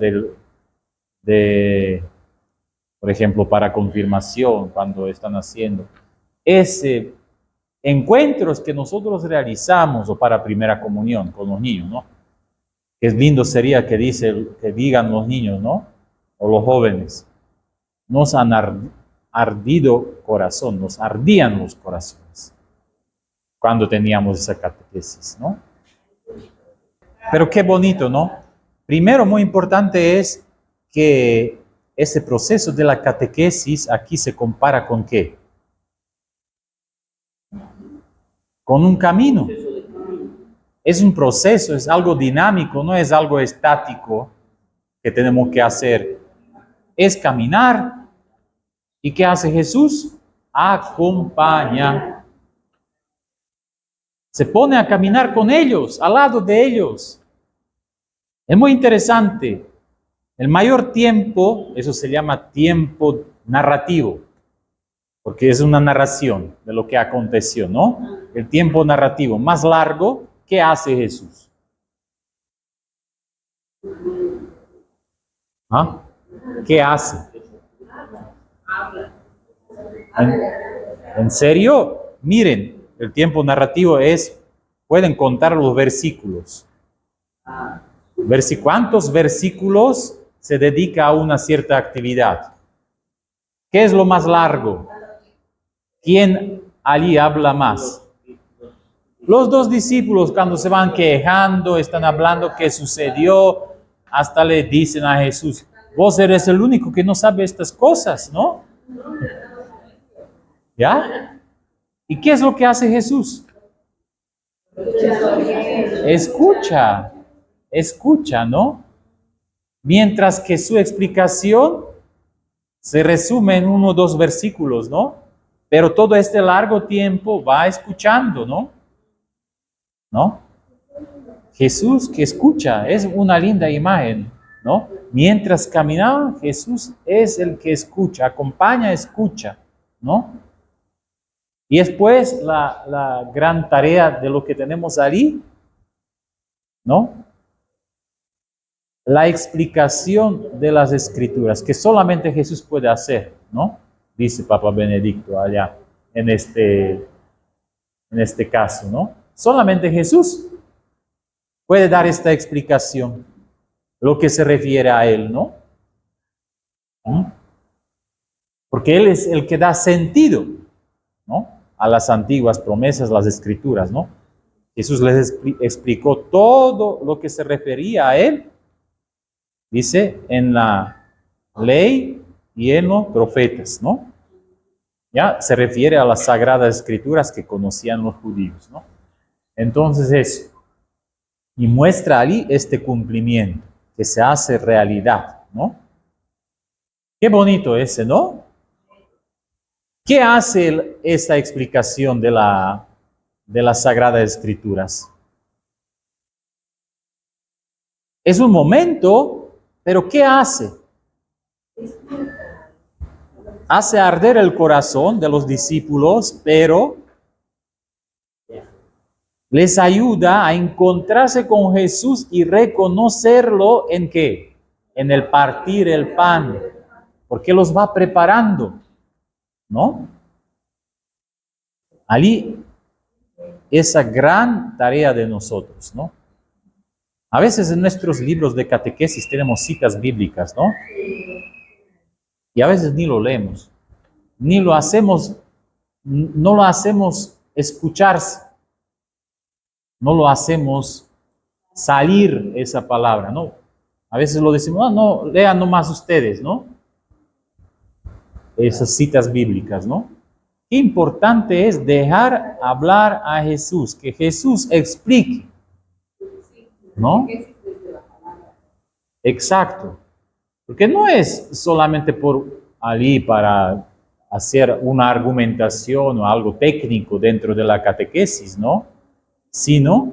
por ejemplo, para confirmación, cuando están haciendo ese encuentros que nosotros realizamos, o para primera comunión con los niños, ¿no? Qué lindo sería que digan los niños, ¿no? O los jóvenes, nos han ardido corazón, nos ardían los corazones cuando teníamos esa catequesis, ¿no? Pero qué bonito, ¿no? Primero, muy importante es que ese proceso de la catequesis aquí se compara con ¿qué? Con un camino. Es un proceso, es algo dinámico, no es algo estático que tenemos que hacer. Es caminar. ¿Y qué hace Jesús? Acompaña. Se pone a caminar con ellos, al lado de ellos. Es muy interesante. El mayor tiempo, eso se llama tiempo narrativo, porque es una narración de lo que aconteció, ¿no? El tiempo narrativo más largo, ¿qué hace Jesús? ¿Ah? ¿Qué hace? ¿En serio? Miren, el tiempo narrativo pueden contar los versículos. ¿Cuántos versículos se dedica a una cierta actividad? ¿Qué es lo más largo? ¿Quién allí habla más? Los 2 discípulos, cuando se van quejando, están hablando qué sucedió, hasta le dicen a Jesús, vos eres el único que no sabe estas cosas, ¿no? ¿Ya? ¿Y qué es lo que hace Jesús? Escucha, ¿no? Mientras que su explicación se resume en 1 o 2 versículos, ¿no? Pero todo este largo tiempo va escuchando, ¿no? Jesús que escucha, es una linda imagen, ¿no? Mientras caminaba, Jesús es el que escucha, acompaña, escucha, ¿no? Y después la gran tarea de lo que tenemos allí, ¿no? La explicación de las Escrituras, que solamente Jesús puede hacer, ¿no? Dice Papa Benedicto allá, en este caso, ¿no? Solamente Jesús puede dar esta explicación, lo que se refiere a Él, ¿no? Porque Él es el que da sentido, ¿no? A las antiguas promesas, las Escrituras, ¿no? Jesús les explicó todo lo que se refería a Él, dice, en la ley y en los profetas, ¿no? Ya se refiere a las sagradas escrituras que conocían los judíos, ¿no? Entonces eso. Y muestra allí este cumplimiento que se hace realidad, ¿no? Qué bonito ese, ¿no? ¿Qué hace esta explicación de las sagradas escrituras? Es un momento, pero ¿qué hace? Hace arder el corazón de los discípulos, pero les ayuda a encontrarse con Jesús y reconocerlo ¿en qué? en el partir el pan, porque los va preparando, ¿no? Allí esa gran tarea de nosotros, ¿no? A veces en nuestros libros de catequesis tenemos citas bíblicas, ¿no? Y a veces ni lo leemos, ni lo hacemos, no lo hacemos escucharse, no lo hacemos salir esa palabra, ¿no? A veces lo decimos, no, lean nomás ustedes, ¿no? Esas citas bíblicas, ¿no? Qué importante es dejar hablar a Jesús, que Jesús explique, ¿no? Exacto. Porque no es solamente por allí para hacer una argumentación o algo técnico dentro de la catequesis, ¿no? Sino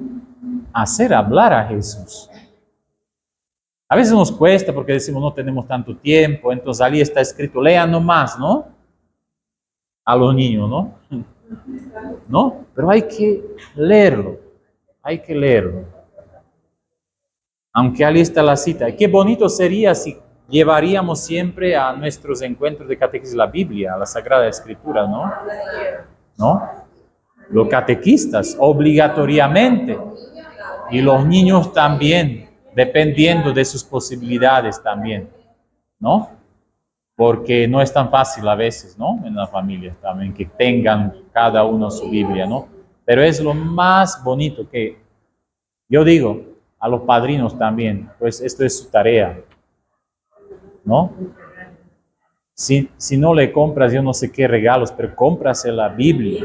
hacer hablar a Jesús. A veces nos cuesta porque decimos no tenemos tanto tiempo, entonces allí está escrito, lean nomás, ¿no? A los niños, ¿no? ¿No? Pero hay que leerlo, hay que leerlo. Aunque allí está la cita. Qué bonito sería si llevaríamos siempre a nuestros encuentros de catequesis la Biblia, la Sagrada Escritura, ¿no? ¿No? Los catequistas, obligatoriamente. Y los niños también, dependiendo de sus posibilidades también, ¿no? Porque no es tan fácil a veces, ¿no? En la familia también, que tengan cada uno su Biblia, ¿no? Pero es lo más bonito que yo digo a los padrinos también, pues esto es su tarea, ¿no? Si no le compras yo no sé qué regalos, pero cómprase la Biblia,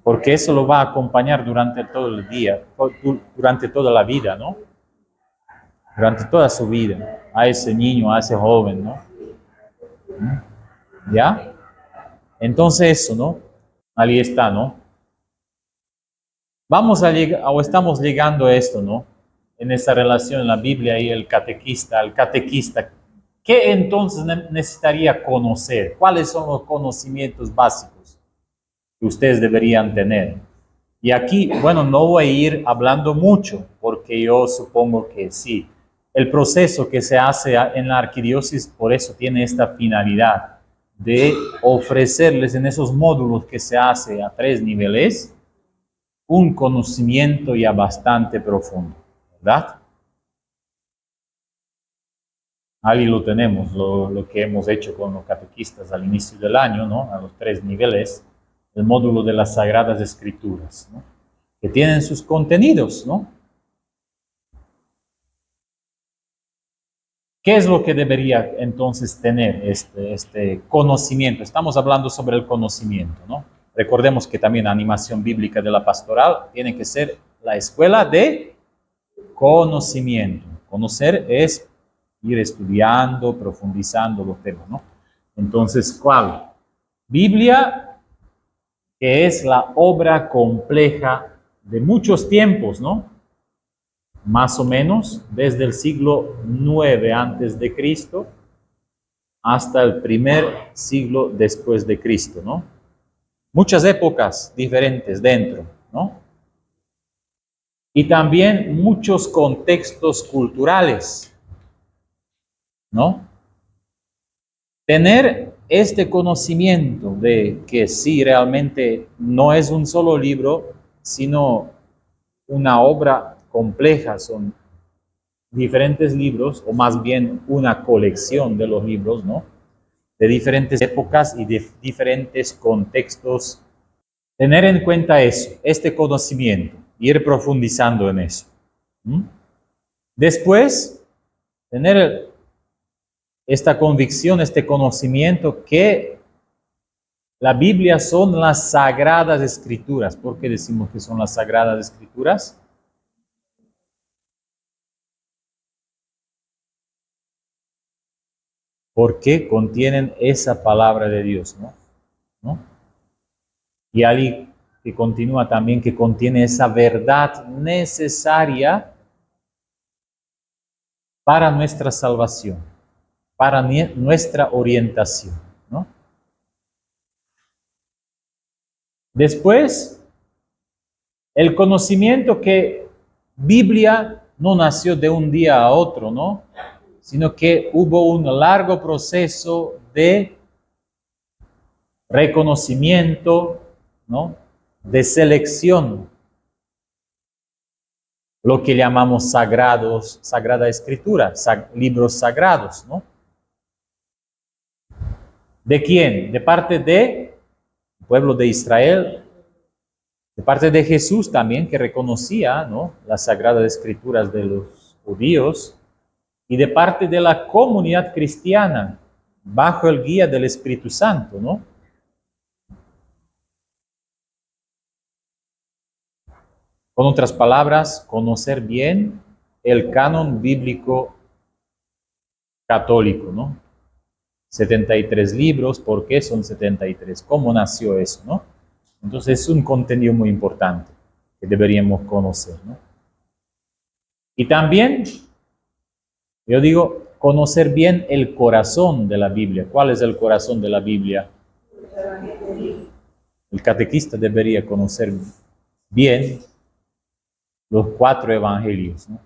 porque eso lo va a acompañar durante todo el día, durante toda la vida, ¿no? Durante toda su vida, a ese niño, a ese joven, ¿no? ¿Ya? Entonces eso, ¿no? Ahí está, ¿no? Vamos a llegar, o estamos llegando a esto, ¿no? En esa relación en la Biblia y el catequista. ¿Qué entonces necesitaría conocer? ¿Cuáles son los conocimientos básicos que ustedes deberían tener? Y aquí, bueno, no voy a ir hablando mucho, porque yo supongo que sí. El proceso que se hace en la arquidiócesis, por eso tiene esta finalidad de ofrecerles en esos módulos que se hace a 3 niveles, un conocimiento ya bastante profundo, ¿verdad? Ahí lo tenemos, lo que hemos hecho con los catequistas al inicio del año, ¿no? A los 3 niveles, el módulo de las Sagradas Escrituras, ¿no? Que tienen sus contenidos, ¿no? ¿Qué es lo que debería entonces tener este conocimiento? Estamos hablando sobre el conocimiento, ¿no? Recordemos que también la animación bíblica de la pastoral tiene que ser la escuela de conocimiento. Conocer es ir estudiando, profundizando los temas, ¿no? Entonces, ¿cuál? Biblia, que es la obra compleja de muchos tiempos, ¿no? Más o menos desde el siglo IX antes de Cristo hasta el primer siglo después de Cristo, ¿no? Muchas épocas diferentes dentro, ¿no? Y también muchos contextos culturales, ¿no? Tener este conocimiento de que sí, realmente no es un solo libro, sino una obra compleja, son diferentes libros, o más bien una colección de los libros, ¿no? De diferentes épocas y de diferentes contextos. Tener en cuenta eso, este conocimiento, ir profundizando en eso. Después, tener esta convicción, este conocimiento que la Biblia son las Sagradas Escrituras. ¿Por qué decimos que son las Sagradas Escrituras? Porque contienen esa palabra de Dios, ¿no? Y ahí que continúa también que contiene esa verdad necesaria para nuestra salvación, para nuestra orientación, ¿no? Después, el conocimiento que Biblia no nació de un día a otro, ¿no? Sino que hubo un largo proceso de reconocimiento, ¿no? De selección, lo que llamamos Sagrada Escritura, libros sagrados, ¿no? ¿De quién? De parte del pueblo de Israel, de parte de Jesús también, que reconocía, ¿no?, las Sagradas Escrituras de los judíos, y de parte de la comunidad cristiana, bajo el guía del Espíritu Santo, ¿no? Con otras palabras, conocer bien el canon bíblico católico, ¿no? 73 libros, ¿por qué son 73? ¿Cómo nació eso, no? Entonces es un contenido muy importante que deberíamos conocer, ¿no? Y también, yo digo, conocer bien el corazón de la Biblia. ¿Cuál es el corazón de la Biblia? El catequista debería conocer bien los 4 evangelios, ¿no?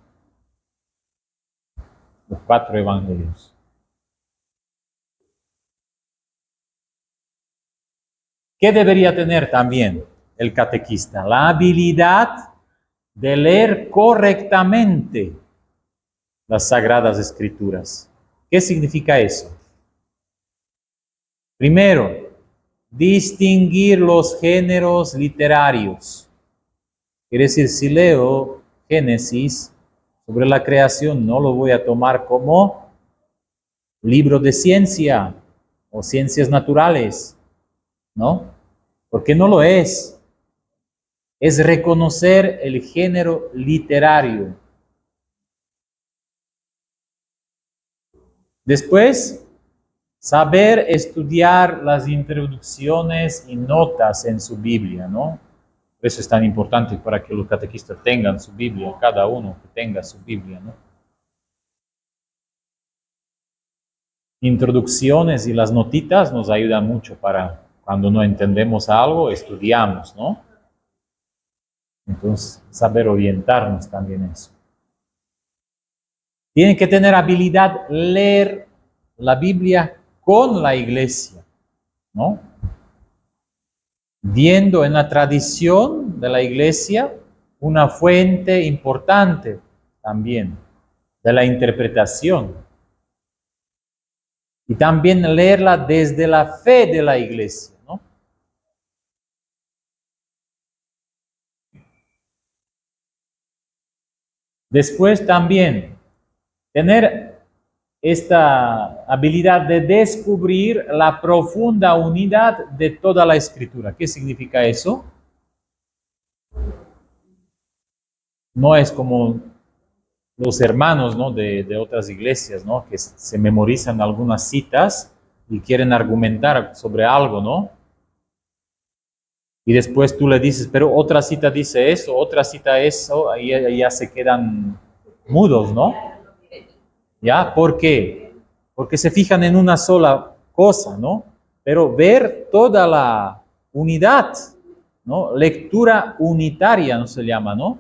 Los 4 evangelios. ¿Qué debería tener también el catequista? La habilidad de leer correctamente las Sagradas Escrituras. ¿Qué significa eso? Primero, distinguir los géneros literarios. Quiere decir, si leo Génesis sobre la creación, no lo voy a tomar como libro de ciencia o ciencias naturales, ¿no? Porque no lo es. Es reconocer el género literario. Después, saber estudiar las introducciones y notas en su Biblia, ¿no? Por eso es tan importante para que los catequistas tengan su Biblia, cada uno que tenga su Biblia, ¿no? Introducciones y las notitas nos ayudan mucho para cuando no entendemos algo, estudiamos, ¿no? Entonces, saber orientarnos también eso. Tienen que tener habilidad leer la Biblia con la iglesia, ¿no? Viendo en la tradición de la iglesia una fuente importante también de la interpretación. Y también leerla desde la fe de la iglesia, ¿no? Después también tener esta habilidad de descubrir la profunda unidad de toda la Escritura. ¿Qué significa eso? No es como los hermanos, ¿no?, de otras iglesias, ¿no?, que se memorizan algunas citas y quieren argumentar sobre algo, ¿no? Y después tú le dices, pero otra cita dice eso, otra cita eso, ahí ya se quedan mudos, ¿no? ¿Ya? ¿Por qué? Porque se fijan en una sola cosa, ¿no? Pero ver toda la unidad, ¿no? Lectura unitaria, no se llama, ¿no?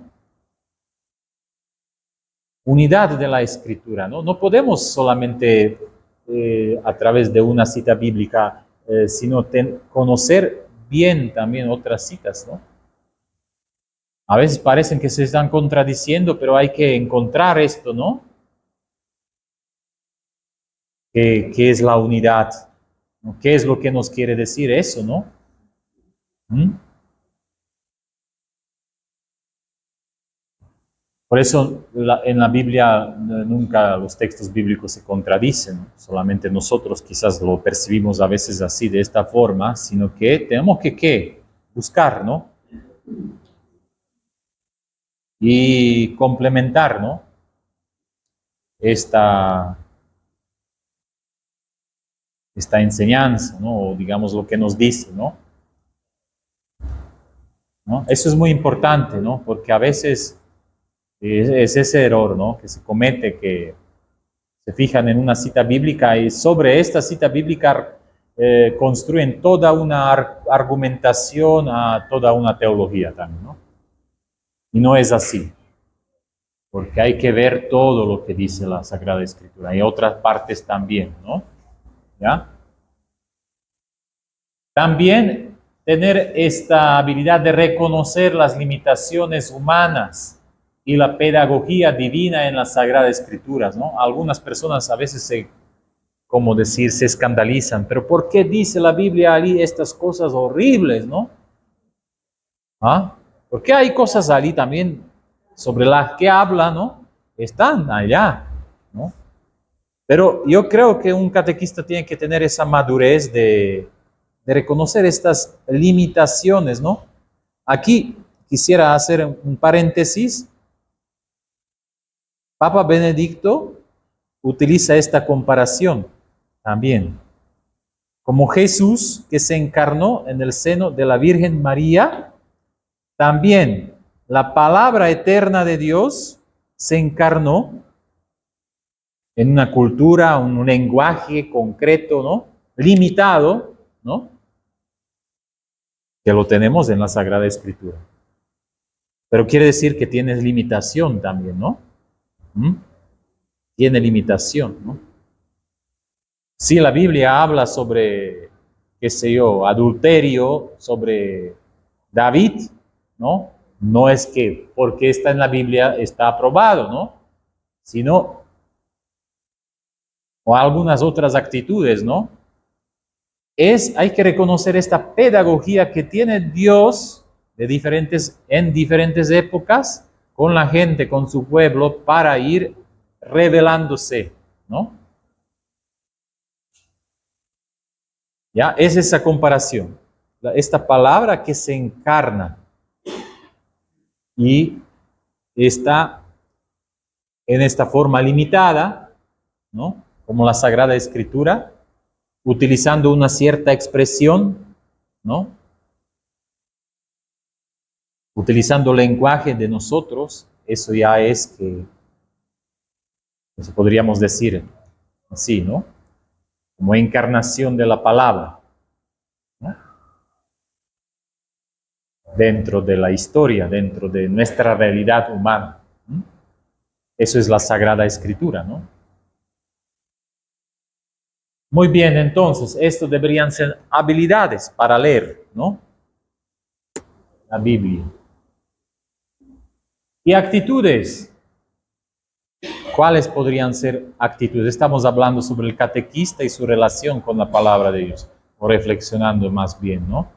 Unidad de la Escritura, ¿no? No podemos solamente a través de una cita bíblica, sino conocer bien también otras citas, ¿no? A veces parecen que se están contradiciendo, pero hay que encontrar esto, ¿no? ¿Qué es la unidad? ¿No? ¿Qué es lo que nos quiere decir eso, no? ¿Mm? Por eso en la Biblia nunca los textos bíblicos se contradicen, solamente nosotros quizás lo percibimos a veces así, de esta forma, sino que tenemos que ¿qué? Buscar, ¿no? Y complementar, ¿no? Esta enseñanza, ¿no? O digamos lo que nos dice, ¿no? ¿No? Eso es muy importante, ¿no? Porque a veces es ese error, ¿no?, que se comete, que se fijan en una cita bíblica y sobre esta cita bíblica construyen toda una argumentación, a toda una teología también, ¿no? Y no es así. porque hay que ver todo lo que dice la Sagrada Escritura. Hay otras partes también, ¿no? ¿Ya? También tener esta habilidad de reconocer las limitaciones humanas y la pedagogía divina en las Sagradas Escrituras, ¿no? Algunas personas a veces se escandalizan, pero ¿por qué dice la Biblia allí estas cosas horribles, no? ¿Ah? Porque hay cosas allí también sobre las que habla, ¿no? Están allá, ¿no? Pero yo creo que un catequista tiene que tener esa madurez de reconocer estas limitaciones, ¿no? Aquí quisiera hacer un paréntesis. Papa Benedicto utiliza esta comparación también. Como Jesús que se encarnó en el seno de la Virgen María, también la palabra eterna de Dios se encarnó en una cultura, un lenguaje concreto, ¿no? Limitado, ¿no? Que lo tenemos en la Sagrada Escritura. Pero quiere decir que tiene limitación también, ¿no? ¿Mm? Tiene limitación, ¿no? Si la Biblia habla sobre, qué sé yo, adulterio, sobre David, ¿no? No es que porque está en la Biblia está aprobado, ¿no? Sino, o algunas otras actitudes, ¿no? Hay que reconocer esta pedagogía que tiene Dios en diferentes épocas con la gente, con su pueblo, para ir revelándose, ¿no? ¿Ya? Es esa comparación. Esta palabra que se encarna y está en esta forma limitada, ¿no? Como la Sagrada Escritura, utilizando una cierta expresión, ¿no? Utilizando el lenguaje de nosotros, eso ya es que, eso podríamos decir así, ¿no? Como encarnación de la palabra, ¿no? Dentro de la historia, dentro de nuestra realidad humana. ¿No? Eso es la Sagrada Escritura, ¿no? Muy bien, entonces, esto deberían ser habilidades para leer, ¿no? La Biblia. Y actitudes. ¿Cuáles podrían ser actitudes? Estamos hablando sobre el catequista y su relación con la palabra de Dios, o reflexionando más bien, ¿no?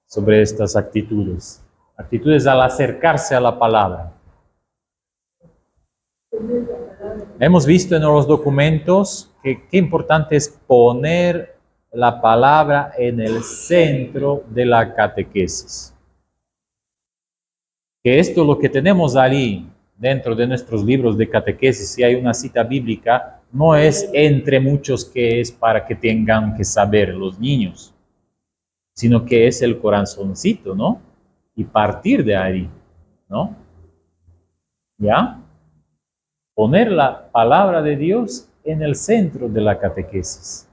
Sobre estas actitudes. Actitudes al acercarse a la palabra. Hemos visto en los documentos que qué importante es poner la palabra en el centro de la catequesis. Que esto lo que tenemos allí dentro de nuestros libros de catequesis, si hay una cita bíblica, no es entre muchos que es para que tengan que saber los niños, sino que es el corazoncito, ¿no? Y partir de ahí, ¿no? ¿Ya? Poner la palabra de Dios en el centro de la catequesis.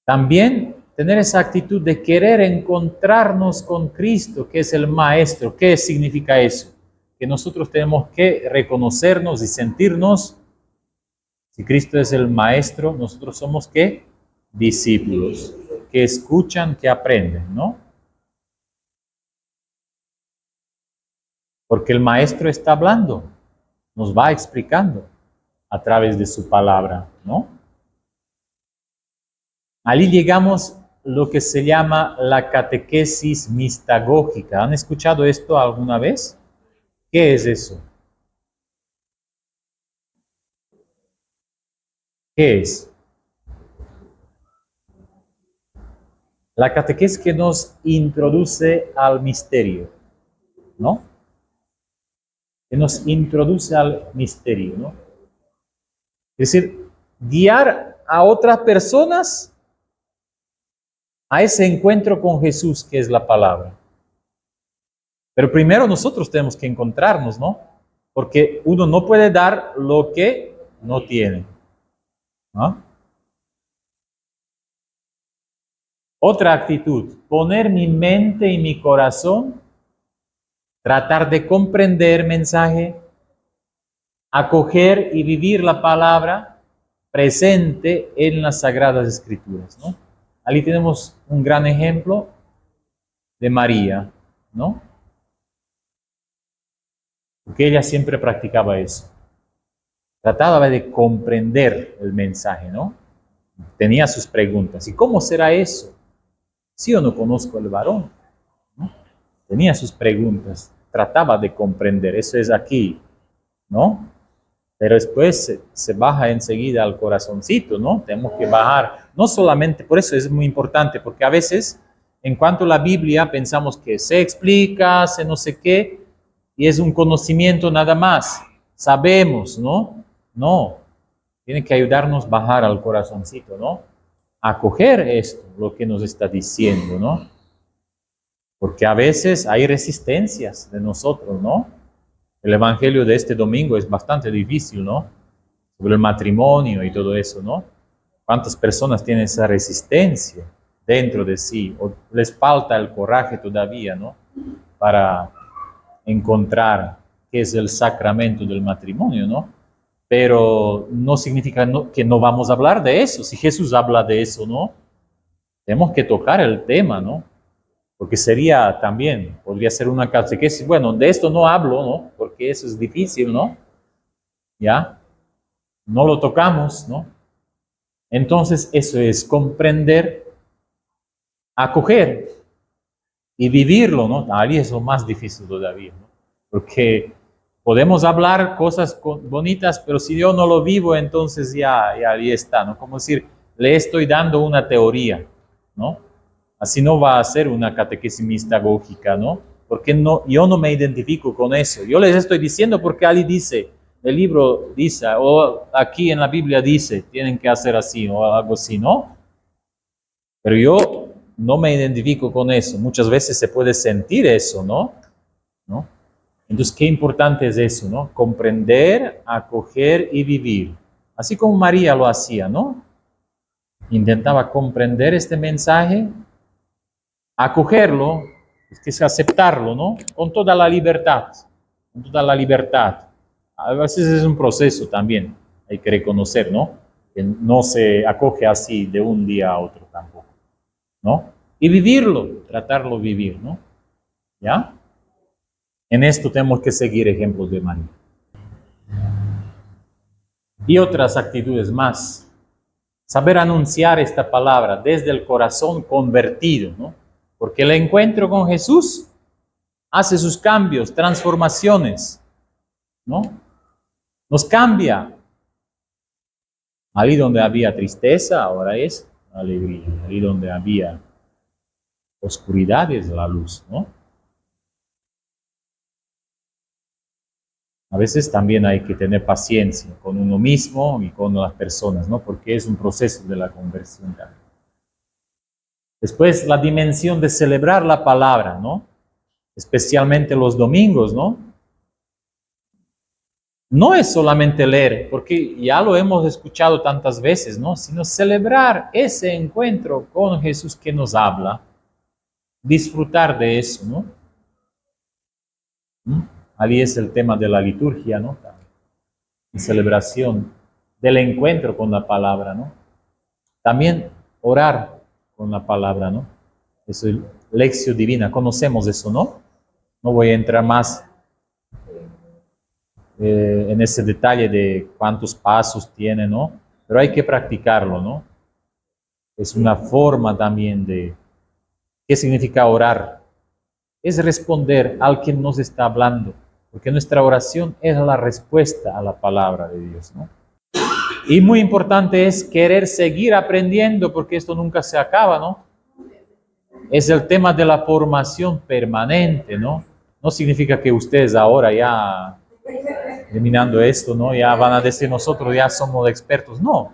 También tener esa actitud de querer encontrarnos con Cristo, que es el Maestro. ¿Qué significa eso? Que nosotros tenemos que reconocernos y sentirnos, si Cristo es el Maestro, nosotros somos ¿qué? Discípulos, que escuchan, que aprenden, ¿no? Porque el Maestro está hablando, nos va explicando a través de su palabra, ¿no? Allí llegamos lo que se llama la catequesis mistagógica. ¿Han escuchado esto alguna vez? ¿Qué es eso? ¿Qué es? La catequesis que nos introduce al misterio, ¿no? Que nos introduce al misterio, ¿no? Es decir, guiar a otras personas a ese encuentro con Jesús, que es la palabra. Pero primero nosotros tenemos que encontrarnos, ¿no? Porque uno no puede dar lo que no tiene, ¿no? Otra actitud, poner mi mente y mi corazón tratar de comprender mensaje, acoger y vivir la palabra presente en las Sagradas Escrituras, ¿no? Ahí tenemos un gran ejemplo de María, ¿no? Porque ella siempre practicaba eso. Trataba de comprender el mensaje, ¿no? Tenía sus preguntas. ¿Y cómo será eso? Si yo no conozco al varón, ¿no? Tenía sus preguntas. Trataba de comprender. Eso es aquí, ¿no? Pero después se baja enseguida al corazoncito, ¿no? Tenemos que bajar. No solamente, por eso es muy importante, porque a veces, en cuanto a la Biblia, pensamos que se explica, se no sé qué, y es un conocimiento nada más. Sabemos, ¿no? No, tiene que ayudarnos a bajar al corazoncito, ¿no? A acoger esto, lo que nos está diciendo, ¿no? Porque a veces hay resistencias de nosotros, ¿no? El evangelio de este domingo es bastante difícil, ¿no? Sobre el matrimonio y todo eso, ¿no? ¿Cuántas personas tienen esa resistencia dentro de sí? O les falta el coraje todavía, ¿no? Para encontrar qué es el sacramento del matrimonio, ¿no? Pero no significa que no vamos a hablar de eso. Si Jesús habla de eso, ¿no? Tenemos que tocar el tema, ¿no? Porque sería también, podría ser una catequesis, bueno, de esto no hablo, ¿no? Porque eso es difícil, ¿no? ¿Ya? No lo tocamos, ¿no? Entonces, eso es comprender, acoger y vivirlo, ¿no? Ahí es lo más difícil todavía, ¿no? Porque podemos hablar cosas bonitas, pero si yo no lo vivo, entonces ya ahí está, ¿no? Como decir, le estoy dando una teoría, ¿no? Así no va a ser una catequesis mistagógica, ¿no? Porque no, yo no me identifico con eso. Yo les estoy diciendo porque Ali dice, el libro dice, o aquí en la Biblia dice, tienen que hacer así o algo así, ¿no? Pero yo no me identifico con eso. Muchas veces se puede sentir eso, ¿no? ¿No? Entonces, qué importante es eso, ¿no? Comprender, acoger y vivir. Así como María lo hacía, ¿no? Intentaba comprender este mensaje, acogerlo, es que es aceptarlo, ¿no? Con toda la libertad, con toda la libertad. A veces es un proceso también, hay que reconocer, ¿no? Que no se acoge así de un día a otro tampoco, ¿no? Y vivirlo, tratarlo vivir, ¿no? ¿Ya? En esto tenemos que seguir ejemplos de María. Y otras actitudes más. Saber anunciar esta palabra desde el corazón convertido, ¿no? Porque el encuentro con Jesús hace sus cambios, transformaciones, ¿no? Nos cambia. Ahí donde había tristeza, ahora es alegría. Ahí donde había oscuridad es la luz, ¿no? A veces también hay que tener paciencia con uno mismo y con las personas, ¿no? Porque es un proceso de la conversión también. Después, la dimensión de celebrar la palabra, ¿no? Especialmente los domingos, ¿no? No es solamente leer, porque ya lo hemos escuchado tantas veces, ¿no? Sino celebrar ese encuentro con Jesús que nos habla, disfrutar de eso, ¿no? Ahí es el tema de la liturgia, ¿no? La celebración del encuentro con la palabra, ¿no? También orar con la palabra, ¿no? Eso es lección divina, conocemos eso, ¿no? No voy a entrar más en ese detalle de cuántos pasos tiene, ¿no? Pero hay que practicarlo, ¿no? Es una forma también de... ¿Qué significa orar? Es responder al que nos está hablando, porque nuestra oración es la respuesta a la palabra de Dios, ¿no? Y muy importante es querer seguir aprendiendo, porque esto nunca se acaba, ¿no? Es el tema de la formación permanente, ¿no? No significa que ustedes ahora ya, terminando esto, ¿no? Ya van a decir nosotros ya somos expertos. No,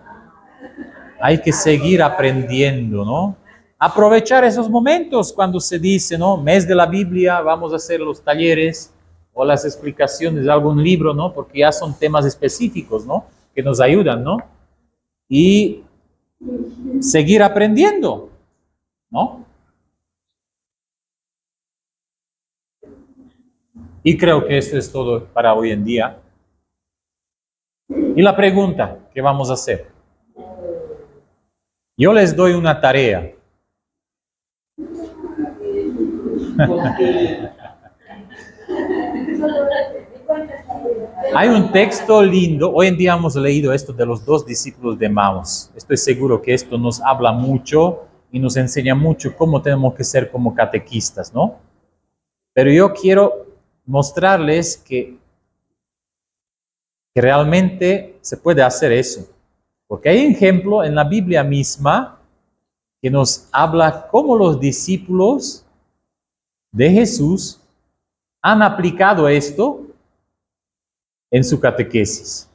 hay que seguir aprendiendo, ¿no? Aprovechar esos momentos cuando se dice, ¿no? Mes de la Biblia, vamos a hacer los talleres o las explicaciones de algún libro, ¿no? Porque ya son temas específicos, ¿no? Que nos ayudan, ¿no? Y seguir aprendiendo, ¿no? Y creo que esto es todo para hoy en día. Y la pregunta que vamos a hacer. Yo les doy una tarea. Hay un texto lindo. Hoy en día hemos leído esto de los 2 discípulos de Emaús. Estoy seguro que esto nos habla mucho y nos enseña mucho cómo tenemos que ser como catequistas, ¿no? Pero yo quiero mostrarles que realmente se puede hacer eso. Porque hay un ejemplo en la Biblia misma que nos habla cómo los discípulos de Jesús han aplicado esto en su catequesis.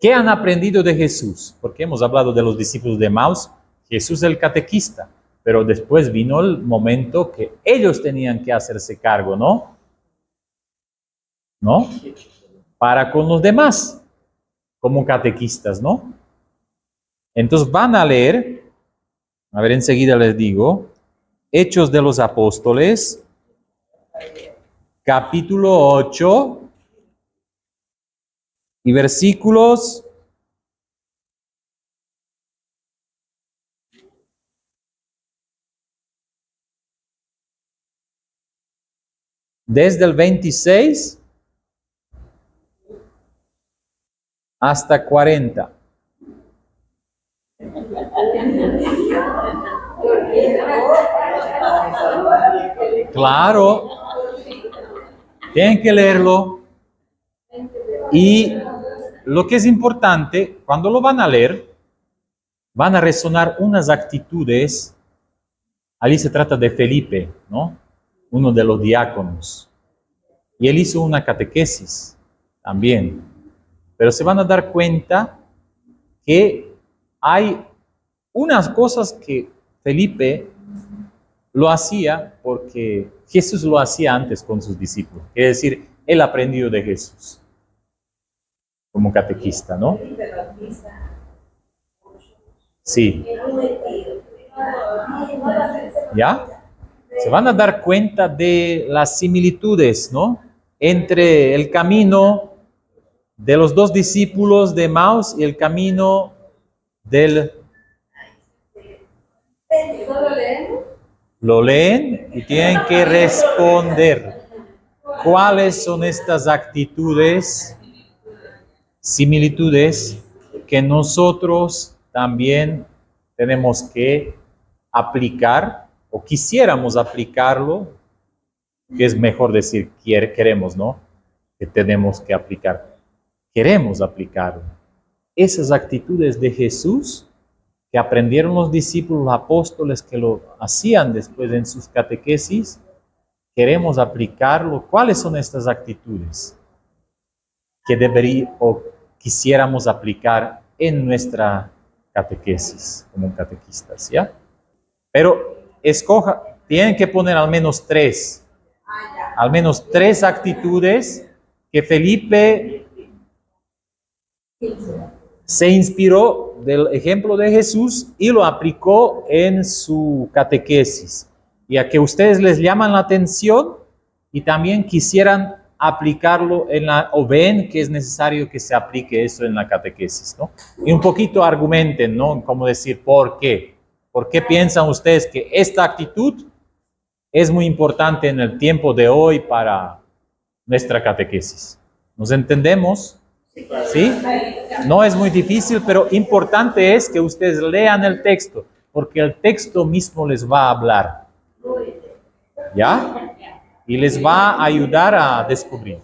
¿Qué han aprendido de Jesús? Porque hemos hablado de los discípulos de Emaús, Jesús es el catequista, pero después vino el momento que ellos tenían que hacerse cargo, ¿no? ¿No? Para con los demás, como catequistas, ¿no? Entonces van a leer, a ver, enseguida les digo, Hechos de los Apóstoles, capítulo 8, y versículos desde el 26 hasta 40. Claro, tienen que leerlo. Y lo que es importante, cuando lo van a leer, van a resonar unas actitudes. Allí se trata de Felipe, ¿no? Uno de los diáconos. Y él hizo una catequesis también. Pero se van a dar cuenta que hay unas cosas que Felipe lo hacía porque Jesús lo hacía antes con sus discípulos. Es decir, él aprendió de Jesús como catequista, ¿no? Sí. ¿Ya? Se van a dar cuenta de las similitudes, ¿no? Entre el camino de los 2 discípulos de Emaús y el camino del... Lo leen y tienen que responder. ¿Cuáles son estas actitudes, similitudes que nosotros también tenemos que aplicar o quisiéramos aplicarlo? Que es mejor decir queremos, ¿no? Que tenemos que aplicar. Queremos aplicarlo. Esas actitudes de Jesús que aprendieron los discípulos, los apóstoles, que lo hacían después en sus catequesis, queremos aplicarlo. ¿Cuáles son estas actitudes que deberíamos o quisiéramos aplicar en nuestra catequesis como catequistas, ¿ya? Pero tienen que poner al menos 3 actitudes que Felipe se inspiró del ejemplo de Jesús y lo aplicó en su catequesis, y a que ustedes les llaman la atención y también quisieran aplicarlo o ven que es necesario que se aplique eso en la catequesis, ¿no? Y un poquito argumenten, ¿no? Como decir, ¿por qué? ¿Por qué piensan ustedes que esta actitud es muy importante en el tiempo de hoy para nuestra catequesis? ¿Nos entendemos? ¿Sí? No es muy difícil, pero importante es que ustedes lean el texto, porque el texto mismo les va a hablar. ¿Ya? Y les va a ayudar a descubrir.